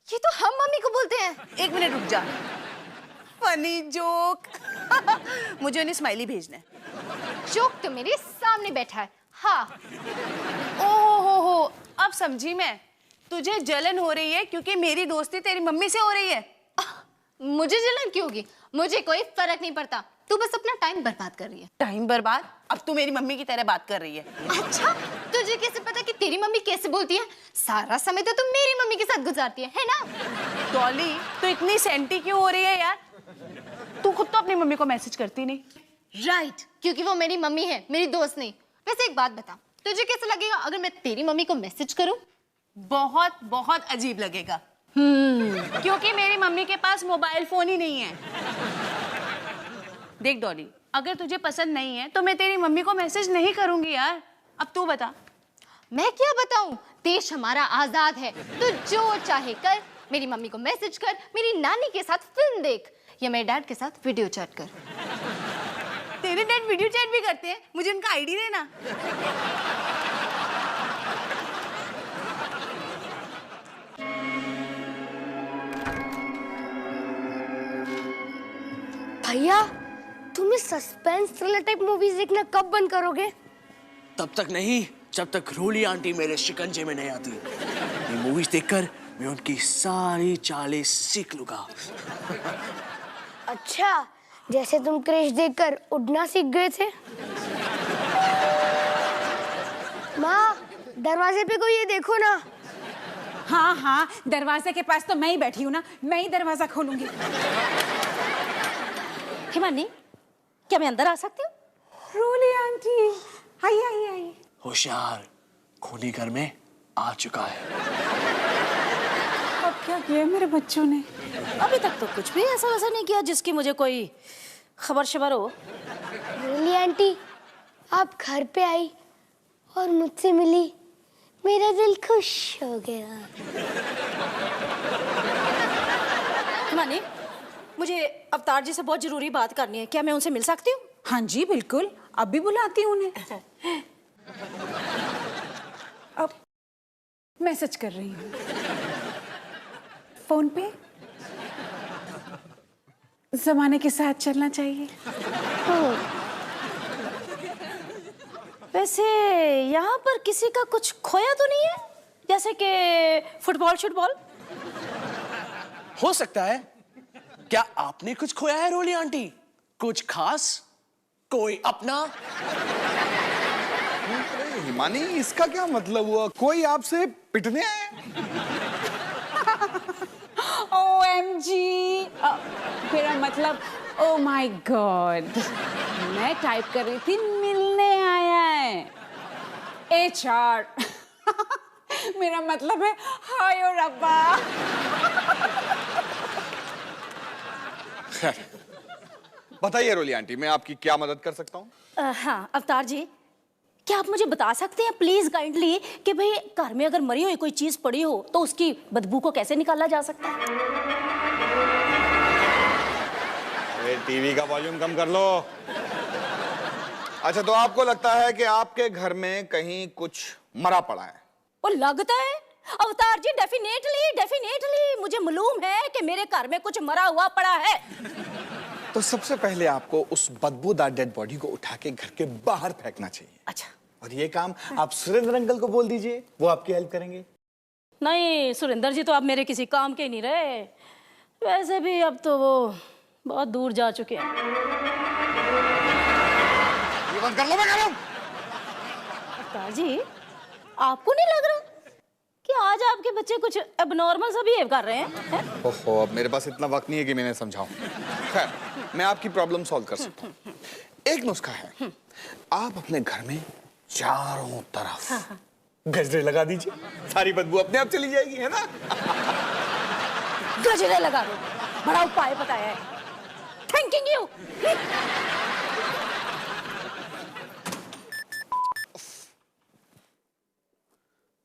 ये तो हम मम्मी को बोलते हैं। एक मिनट रुक जा। Funny joke. मुझे उन्हें स्माइली भेजना है। जोक तो मेरे सामने बैठा है। हाँ। ओहो, अब समझी मैं। तुझे जलन हो रही है क्योंकि मेरी दोस्ती तेरी मम्मी से हो रही है। मुझे जलन क्यों होगी? मुझे कोई फर्क नहीं पड़ता। तू बस अपना टाइम बर्बाद कर रही है। टाइम बर्बाद? अब तू मेरी मम्मी की तरह बात कर रही है। अच्छा, तुझे कैसे पता कि तेरी मम्मी कैसे बोलती है? सारा समय तो तुम मेरी मम्मी के साथ गुजारती है ना? डॉली, तू इतनी सेंटी क्यों हो रही है यार? तू खुद तो अपनी मम्मी को मैसेज करती नहीं। राइट, क्योंकि वो मेरी मम्मी है, मेरी दोस्त नहीं। वैसे एक बात बता, तुझे कैसा लगेगा अगर मैं तेरी मम्मी को मैसेज करूं? बहुत बहुत अजीब लगेगा। क्योंकि मेरी मम्मी के पास मोबाइल फोन ही नहीं है। देख डॉली, अगर तुझे पसंद नहीं है तो मैं तेरी मम्मी को मैसेज नहीं करूंगी यार। अब तू बता। मैं क्या बताऊं? देश हमारा आजाद है, तू जो चाहे कर। मेरी मम्मी को मैसेज कर, मेरी नानी के साथ फिल्म देख, या मेरे डैड के साथ वीडियो चैट कर। तेरे डैड वीडियो चैट भी करते हैं? मुझे उनका आईडी देना। भैया, तुम इस सस्पेंस थ्रिलर टाइप मूवीज देखना कब बंद करोगे? तब तक नहीं जब तक रोली आंटी मेरे शिकंजे में नहीं आती। ये मूवीज देखकर मैं उनकी सारी चालें सीख लूंगा। अच्छा, जैसे तुम क्रिश देखकर उड़ना सीख गए थे। माँ, दरवाजे पे कोई ये देखो ना। हाँ हाँ, दरवाजे के पास तो मैं ही बैठी हूँ ना, मैं ही दरवाजा खोलूंगी। हिमानी, क्या मैं अंदर आ सकती हूँ? रोली आंटी, आइए आइए आइए। होशियार, खूनी घर में आ चुका है। अब क्या किया मेरे बच्चों ने? अभी तक तो कुछ भी ऐसा वैसा नहीं किया जिसकी मुझे कोई खबर शबर हो। रोली आंटी, आप घर पे आई और मुझसे मिली, मेरा दिल खुश हो गया। हिमानी, मुझे अवतार जी से बहुत जरूरी बात करनी है, क्या मैं उनसे मिल सकती हूँ? हाँ जी बिल्कुल, अभी बुलाती हूँ उन्हें। अब मैसेज कर रही हूँ फोन पे। जमाने के साथ चलना चाहिए। वैसे यहाँ पर किसी का कुछ खोया तो नहीं है, जैसे कि फुटबॉल। हो सकता है। क्या आपने कुछ खोया है रोली आंटी? कुछ खास? कोई अपना? अरे हिमानी, इसका क्या मतलब हुआ? कोई आपसे पिटने आया? OMG, मेरा मतलब oh my God, मैं टाइप कर रही थी मिलने आया है। HR, मेरा मतलब है हाय और रब्बा। बताइए रोली आंटी, मैं आपकी क्या मदद कर सकता हूँ? हाँ अवतार जी, क्या आप मुझे बता सकते हैं प्लीज काइंडली कि भाई घर में अगर मरी हुई कोई चीज पड़ी हो तो उसकी बदबू को कैसे निकाला जा सकता है? अरे टीवी का वॉल्यूम कम कर लो। अच्छा, तो आपको लगता है कि आपके घर में कहीं कुछ मरा पड़ा है? वो लगता है अवतार जी, डेफिनेटली मुझे मालूम है कि मेरे घर में कुछ मरा हुआ पड़ा है। तो सबसे पहले आपको उस बदबूदार डेड बॉडी को उठा के घर के बाहर फेंकना चाहिए। अच्छा, और ये काम आप सुरेंद्र अंकल को बोल दीजिए, वो आपकी हेल्प करेंगे। नहीं सुरेंद्र जी तो आप मेरे किसी काम के नहीं रहे, वैसे भी अब तो वो बहुत दूर जा चुके हैं। ये बंद कर लो, मैं कह रहा हूं। अवतार जी, आपको नहीं लग रहा कि आज आपके बच्चे कुछ एबनॉर्मल सा बिहेव कर रहे हैं? ओहो, अब मेरे पास इतना वक्त नहीं है कि मैं समझाऊं। खैर, मैं आपकी प्रॉब्लम सॉल्व कर सकता हूं। एक नुस्खा है, आप अपने घर में चारों तरफ गजरे लगा दीजिए, सारी बदबू अपने आप चली जाएगी, है ना? गजरे लगा दो, बड़ा उपाय बताया है, थैंक यू।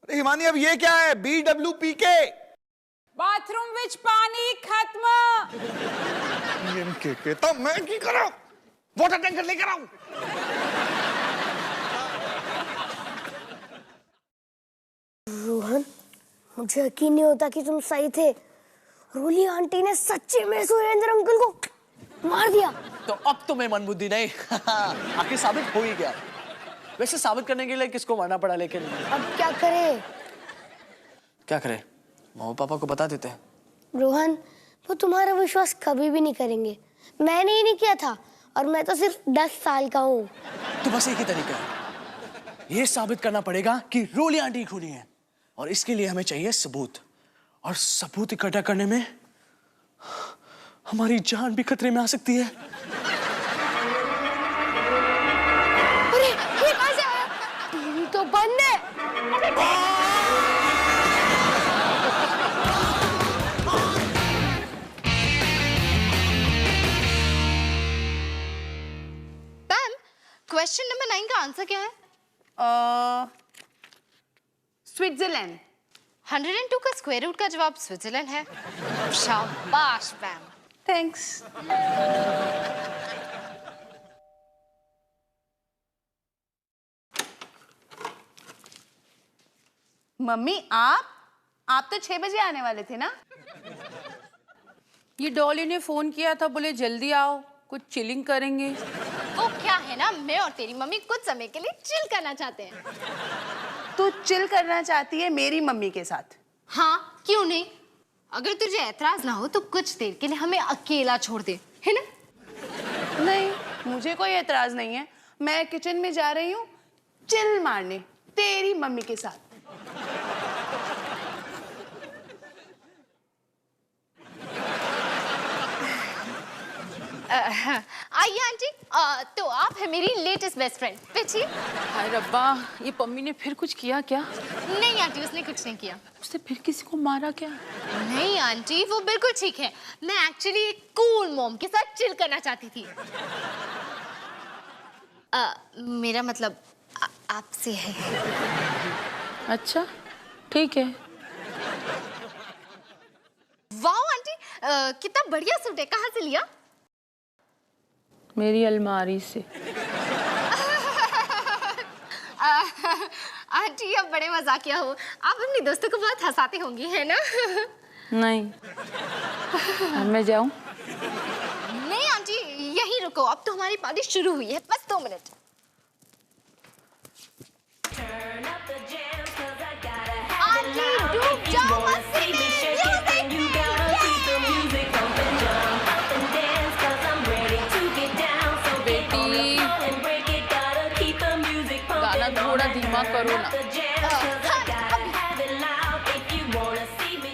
अरे हिमानी, अब ये क्या है? BWPK, बाथरूम विच पानी खत्म। तो मैं की करूं? वाटर टैंकर लेकर आऊं? रोहन, मुझे यकीन नहीं होता कि तुम सही थे। रोली आंटी ने सच्चे में सुरेंद्र अंकल को मार दिया। तो अब तुम्हें मनबुद्धि नहीं आखिर साबित हो ही गया। वैसे साबित करने के लिए किसको मारना पड़ा, लेकिन अब क्या करें? क्या करें? मम्मी पापा को बता देते हैं। रोहन, वो तुम्हारा विश्वास कभी भी नहीं करेंगे। मैंने ही नहीं किया था, और मैं तो सिर्फ 10 साल का हूँ। तो बस एक ही तरीका है, ये साबित करना पड़ेगा कि रोली आंटी खूनी है, और इसके लिए हमें चाहिए सबूत। और सबूत इकट्ठा करने में हमारी जान भी खतरे में आ सकती है। अरे, ये कहाँ से आया? टीवी तो बंद है। क्वेश्चन नंबर 9 का आंसर क्या है? स्विट्जरलैंड। 102 का स्क्वायर रूट का जवाब स्विट्जरलैंड है। शाबाश मैम। थैंक्स। मम्मी, आप तो 6 बजे आने वाले थे ना? ये डॉली ने फोन किया था, बोले जल्दी आओ, कुछ चिलिंग करेंगे। वो क्या है ना, मैं और तेरी मम्मी कुछ समय के लिए चिल करना चाहते हैं। तू चिल करना चाहती है मेरी मम्मी के साथ? हाँ, क्यों नहीं? अगर तुझे ऐतराज ना हो तो कुछ देर के लिए हमें अकेला छोड़ दे, है ना? नहीं, मुझे कोई ऐतराज नहीं है। मैं किचन में जा रही हूँ चिल मारने तेरी मम्मी के साथ। आइए आंटी, तो आप है मेरी लेटेस्ट बेस्ट फ्रेंड। पिछी। हाय रब्बा, ये पम्मी ने फिर कुछ किया क्या? नहीं आंटी, उसने कुछ नहीं किया। उसने फिर किसी को मारा क्या? नहीं आंटी, वो बिल्कुल ठीक है। मैं एक्चुअली एक कूल मॉम के साथ चिल करना चाहती थी। मेरा मतलब आपसे है। अच्छा, ठीक है। वाह आंटी, कितना बढ़िया सूट है, कहाँ से लिया? मेरी अलमारी से। आंटी, आप बड़े मजाकिया हो। आप अपनी दोस्तों को बहुत हंसाते होंगे, है ना? नहीं। अब मैं जाऊं? नहीं आंटी, यहीं रुको, अब तो हमारी पार्टी शुरू हुई है, बस 2 मिनट। आंटी, जाओ मस्ती में, गाना थोड़ा धीमा करो ना।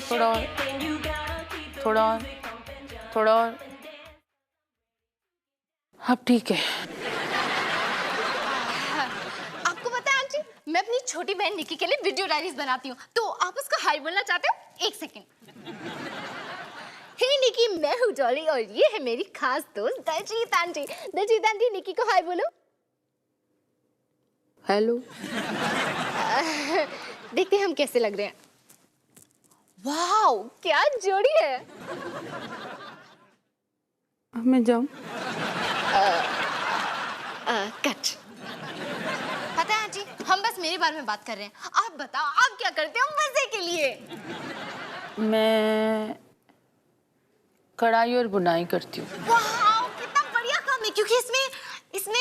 थोड़ा और, थोड़ा और, थोड़ा और। अब ठीक है। आपको पता है आंटी, मैं अपनी छोटी बहन निकी के लिए वीडियो डायरीज बनाती हूँ, तो आप उसको हाय बोलना चाहते हो? एक सेकंड। हे निकी, मैं हूँ डॉली और ये है मेरी खास दोस्त दलजीत आंटी। दलजीत आंटी, निकी को हाय बोलो। हेलो। देखते हैं हम कैसे लग रहे हैं। वाओ, क्या जोड़ी है। अब मैं जाऊं? कट। पता है आंटी, हम बस मेरे बारे में बात कर रहे हैं। आप बताओ, आप क्या करते हो मजे के लिए? मैं कढ़ाई और बुनाई करती हूँ। वाओ, कितना बढ़िया काम है, क्योंकि इसमें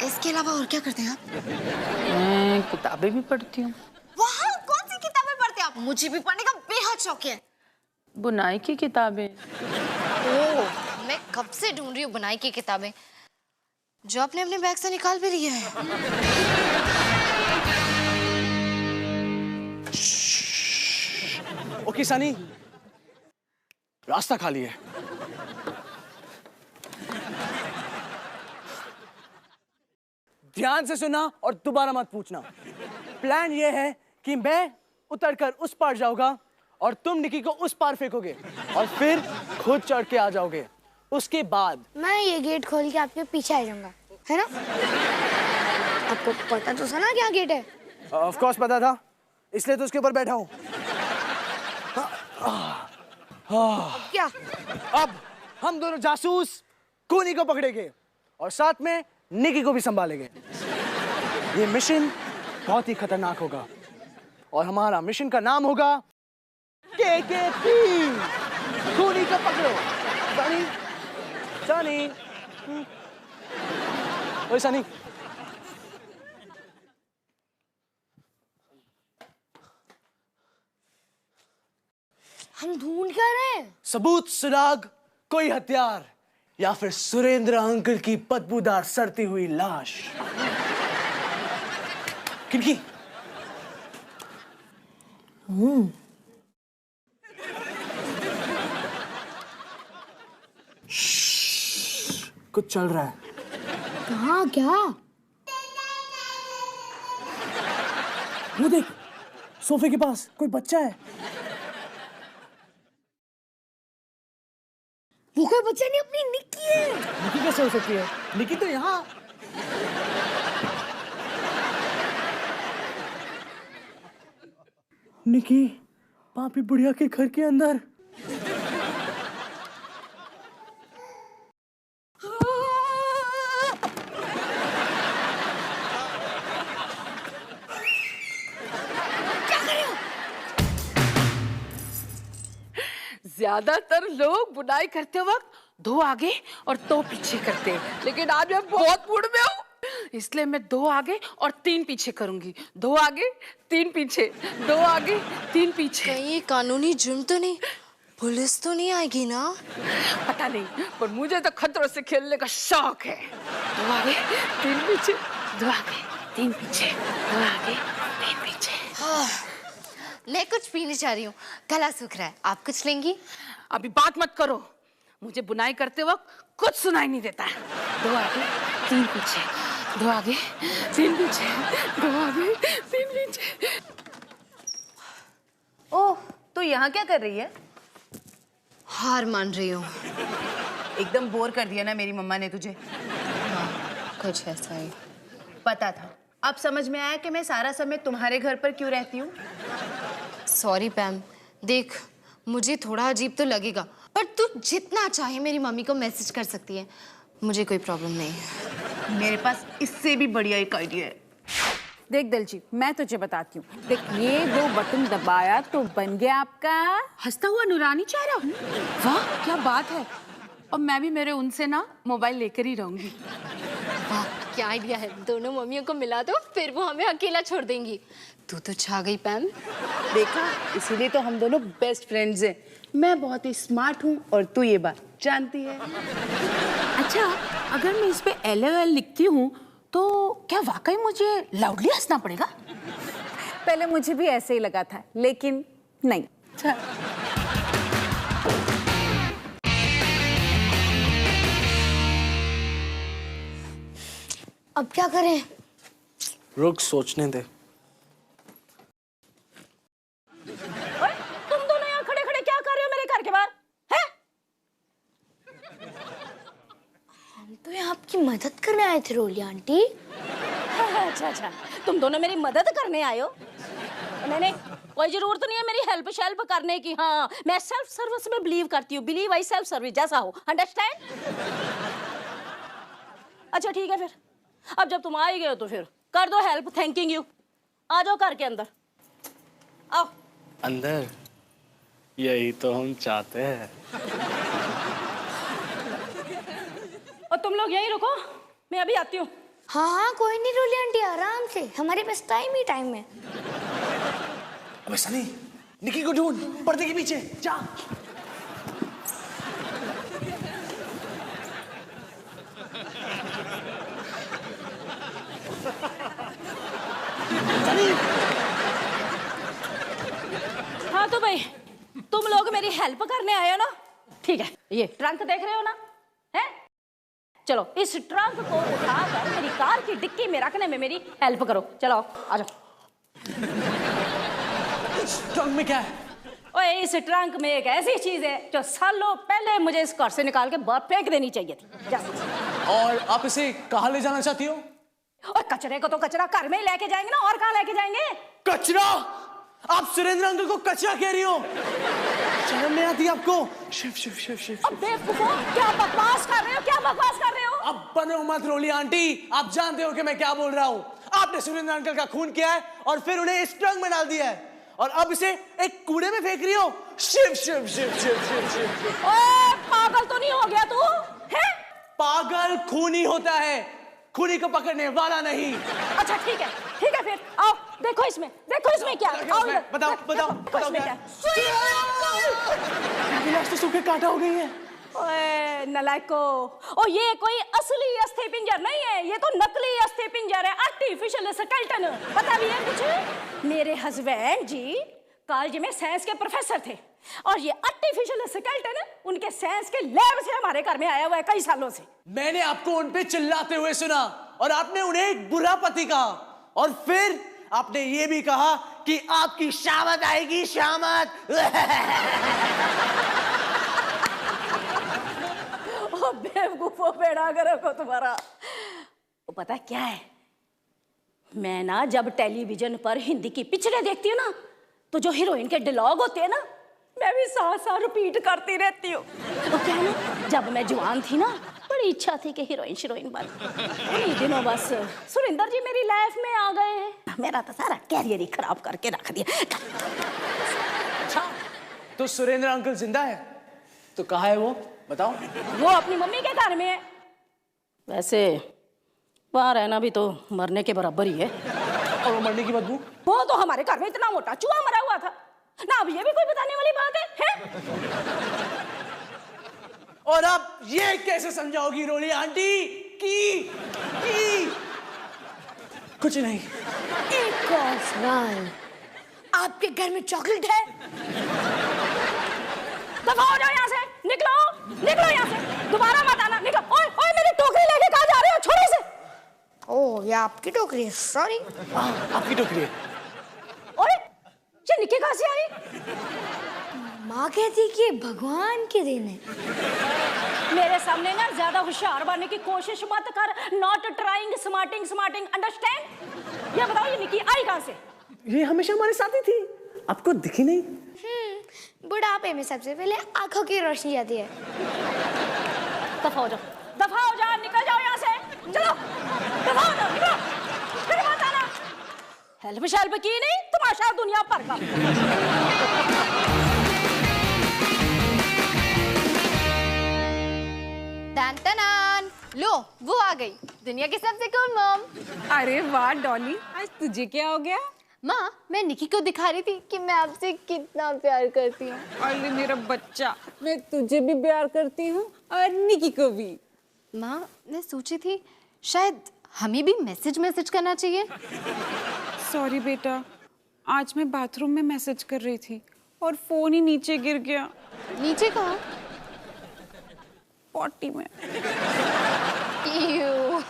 इसके अलावा और क्या करते हैं आप? मैं किताबें भी पढ़ती हूँ। वाह, कौन सी किताबें पढ़ते हैं आप? मुझे भी पढ़ने का बेहद शौक है। बुनाई की किताबें। ओह, मैं कब से ढूंढ रही हूँ बुनाई की किताबें, जो आपने अपने बैग से निकाल भी लिया है। ओके सनी, रास्ता खाली है। ध्यान से सुना और दोबारा मत पूछना। प्लान ये है कि मैं उतरकर उस पार जाऊंगा और तुम निकी को उस पार फेंकोगे और फिर खुद चढ़ के आ जाओगे। उसके बाद मैं ये गेट खोल के आपके पीछे आ जाऊंगा, है ना? आपको पता तो था ना क्या गेट है? ऑफ कोर्स पता था, इसलिए तो उसके ऊपर बैठा हूँ। क्या? अब हम दोनों जासूस कूनी को पकड़ेंगे और साथ में निकी को भी संभालेंगे। ये मिशन बहुत ही खतरनाक होगा और हमारा मिशन का नाम होगा KKP। कूनी को पकड़ो। सनी, सनी, ओए सनी, हम ढूंढ क्या रहे हैं? सबूत, सुराग, कोई हथियार या फिर सुरेंद्र अंकल की बदबूदार सड़ती हुई लाश। किनकी? कुछ चल रहा है। कहाँ? क्या? वो देख, सोफे के पास कोई बच्चा है। वो कोई बच्चा नहीं, अपनी निक्की है। निकी कैसे हो सकती है? निकी तो यहाँ। निकी पापी बुढ़िया के घर के अंदर। ज्यादातर लोग बुनाई करते वक्त दो आगे और दो पीछे करते हैं, लेकिन आज मैं बहुत मूड में हूँ, इसलिए मैं दो आगे और तीन पीछे करूंगी। दो आगे, तीन पीछे, दो आगे, तीन पीछे। कहीं ये कानूनी जुर्म तो नहीं, पुलिस तो नहीं आएगी ना? पता नहीं, पर मुझे तो खतरों से खेलने का शौक है। दो आगे, तीन पीछे, दो आगे, तीन पीछे, दो आगे, तीन पीछे। मैं कुछ पीने जा रही हूँ, गला सूख रहा है। आप कुछ लेंगी? अभी बात मत करो, मुझे बुनाई करते वक्त कुछ सुनाई नहीं देता है। दो आगे, तीन पीछे, दो आगे, तीन पीछे, दो आगे, तीन पीछे। ओह, तो यहाँ क्या कर रही है? हार मान रही हूँ। एकदम बोर कर दिया ना मेरी मम्मा ने तुझे। कुछ ऐसा ही। पता था। अब समझ में आया कि मैं सारा समय तुम्हारे घर पर क्यों रहती हूँ। सॉरी पैम, देख मुझे थोड़ा अजीब तो लगेगा, पर तू जितना चाहे मेरी मम्मी को मैसेज कर सकती है, मुझे कोई प्रॉब्लम नहीं है। मेरे पास इससे भी बढ़िया एक आइडिया है। देख दलजीत, मैं तुझे बताती हूँ। देख, ये दो बटन दबाया तो बन गया आपका हंसता हुआ नूरानी चेहरा। वाह क्या बात है। और मैं भी मेरे उनसे ना मोबाइल लेकर ही रहूंगी। वाह क्या आइडिया है, दोनों मम्मियों को मिला दो, फिर वो हमें अकेला छोड़ देंगी। तू तो छा गई पैम। देखा, इसीलिए तो हम दोनों बेस्ट फ्रेंड्स हैं। मैं बहुत ही स्मार्ट हूँ और तू ये बात जानती है। अच्छा, अगर मैं इस पे LOL लिखती हूँ तो क्या वाकई मुझे लाउडली हंसना पड़ेगा? पहले मुझे भी ऐसे ही लगा था, लेकिन नहीं। अब क्या करें? रुक, सोचने दे। तुम दोनों यहाँ खड़े खड़े क्या कर रहे हो मेरे घर के बाहर? हैं? हम तो यहाँ आपकी मदद करने आए थे रोली आंटी। अच्छा, तुम दोनों मेरी मदद करने आए हो? नहीं, कोई जरूरत नहीं है मेरी हेल्प शेल्प करने की। हाँ, मैं सेल्फ सर्विस में बिलीव करती हूँ। बिलीव आई सेल्फ सर्विस, जैसा हो, अंडरस्टैंड? अच्छा ठीक है, फिर अब जब तुम आ ही गए हो तो फिर कर दो हेल्प। Thanking you. आ जाओ घर के अंदर, आओ। अंदर? यही तो हम चाहते हैं। और तुम लोग यहीं रुको, मैं अभी आती हूँ। हाँ, कोई नहीं रोली आंटी, आराम से, हमारे पास टाइम ही टाइम है। अबे सनी, निकी को ढूंढ, पर्दे के पीछे जा। हाँ तो भाई, तुम लोग मेरी हेल्प करने आए हो ना? ठीक है, ये ट्रंक देख रहे हो ना? हैं? चलो इस ट्रंक को उठाकर मेरी कार की डिक्की में रखने में मेरी हेल्प करो। चलो आ जाओ। ट्रंक में क्या है? ओए, इस ट्रंक में एक ऐसी चीज है जो सालों पहले मुझे इस घर से निकाल के बाहर फेंक देनी चाहिए थी। जा। और आप इसे कहाँ ले जाना चाहती हो? और कचरे को तो कचरा घर में ही लेके जाएंगे ना, और कहाँ लेके जाएंगे? कचरा? आप सुरेंद्र अंकल को कचरा कह रही हो? शर्म नहीं आती आपको? शिव। अब बेवकूफो, क्या बकवास कर रहे हो? क्या बकवास कर रहे हो? अब बनो मत रोली आंटी, आप जानते हो कि मैं क्या बोल रहा हूँ। आपने सुरेंद्र अंकल का खून किया है और फिर उन्हें इस ट्रंक में डाल दिया है, और अब इसे एक कूड़े में फेंक रही हो। शिव। ओए, पागल तो नहीं हो गया तू? हैं? पागल खूनी होता है, खूनी को पकड़ने वाला नहीं। अच्छा ठीक है फिर आओ, देखो इसमें क्या। आओ इधर। बताओ इसमें क्या? गिलास तो सूखे काटा हो गई है। ओए नलायको, ओ ये कोई असली अस्थि पिंजर नहीं है, ये तो नकली अस्थि पिंजर है, आर्टिफिशियल स्केलेटन। पता भी है कुछ? मेरे हस्बैंड जी कॉलेज में साइंस के प्रोफेसर थे, और ये आर्टिफिशियल स्केलेटन उनके साइंस के लैब से हमारे घर में आया हुआ है कई सालों से। मैंने आपको उन पे चिल्लाते हुए सुना, और आपने उन्हें एक बुरा पति कहा, और फिर आपने ये भी कहा कि आपकी शामत आएगी, शामत। ओ बेवकूफो, बेड़ा गर्क हो तुम्हारा। वो पता क्या है, मैं ना जब टेलीविजन पर हिंदी की पिक्चरें देखती हूँ ना, तो जो हीरोइन के डायलॉग होते हैं ना, मैं भी साथ रिपीट करती रहती हूँ। तो क्या ना, जब मैं जवान थी ना, बड़ी इच्छा थी कि हीरोइन बन। उन्हीं दिनों बस सुरेंद्र जी मेरी लाइफ में आ गए, मेरा तो सारा कैरियर ही खराब करके रख दिया। अच्छा, तो सुरेंद्र अंकल जिंदा है? तो कहाँ है वो, बताओ। वो अपनी मम्मी के घर में है। वैसे वहाँ रहना भी तो मरने के बराबर ही है। और वो मरने की बदबू? वो तो हमारे घर में इतना मोटा चूहा मरा हुआ था ना, अब ये भी कोई बताने वाली बात है? और अब ये कैसे समझाओगी रोली आंटी कि कुछ नहीं। एक और सवाल, आपके घर में चॉकलेट है? दफा हो जाओ यहाँ से, निकलो यहाँ से, दोबारा मत आना, निकलो। ओए मेरी टोकरी लेके कहाँ जा रहे हो? छोड़ो इसे। ओह, ये आपकी टोकरी है, सॉरी। आपकी टोकरी है। ओए, ये निक्की कहाँ से आई? माँ कहती कि भगवान के दिन है। मेरे सामने ना ज्यादा होशियार बनने की कोशिश मत कर। Not trying smarting, understand? ये बताओ, ये निक्की आई कहाँ से? ये हमेशा हमारे साथ ही थी, आपको दिखी नहीं? बुढ़ापे में सबसे पहले आंखों की रोशनी आती है। दफा हो जाओ, निकल जाओ यहाँ से, चलो, दफा हो जाओ, निकलो, फिर मत आना। हेल्प शेल्प की नहीं, तमाशा दुनिया भर का। टन टन, लो वो आ गई, दुनिया की सबसे कूल मॉम। अरे वाह डॉली, आज तुझे क्या हो गया? माँ, मैं निकी को दिखा रही थी कि मैं आपसे कितना प्यार करती हूँ। अरे मेरा बच्चा, मैं तुझे भी प्यार करती हूँ और निकी को भी। माँ, मैं सोची थी शायद हमें भी मैसेज करना चाहिए। सॉरी बेटा, आज मैं बाथरूम में मैसेज कर रही थी और फोन ही नीचे गिर गया। नीचे कहाँ? पॉटी में। Ew.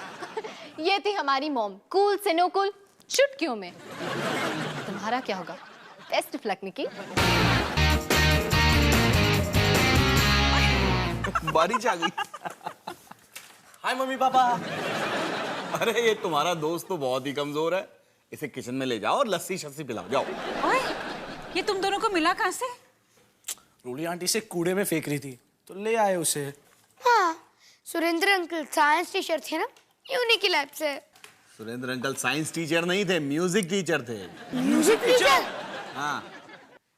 ये थी हमारी मॉम, कूल से नो कूल, चुटकियों में। तुम्हारा क्या होगा? बेस्ट ऑफ लक निकी। बारिश आ गई। हाय मम्मी पापा। अरे ये तुम्हारा दोस्त तो बहुत ही कमजोर है, इसे किचन में ले जाओ और लस्सी शस्सी पिलाओ, जाओ। ओए, ये तुम दोनों को मिला कहाँ से? रूली आंटी से कूड़े में फेंक रही थी तो ले आए उसे। हाँ, सुरेंद्र अंकल साइंस टीचर थे ना, उन्हीं की लैब से। सुरेंद्र अंकल साइंस टीचर नहीं थे, म्यूजिक टीचर थे। Music teacher? हाँ।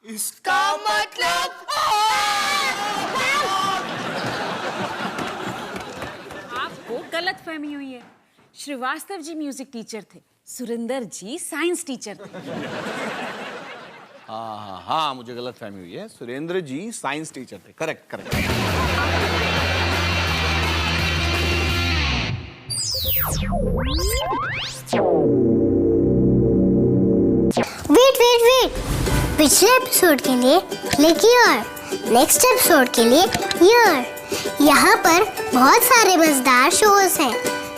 इसका मतलब आपको गलत फहमी हुई है। श्रीवास्तव जी म्यूजिक टीचर थे, सुरेंद्र जी साइंस टीचर थे। हाँ हाँ हाँ, मुझे गलत फहमी हुई है, सुरेंद्र जी साइंस टीचर थे। Correct correct. वेट, पिछले एपिसोड के लिए क्लिक हियर, नेक्स्ट एपिसोड के लिए हियर। यहाँ पर बहुत सारे मजेदार शोज हैं।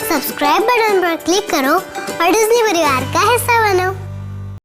सब्सक्राइब बटन पर क्लिक करो और डिज्नी परिवार का हिस्सा बनो।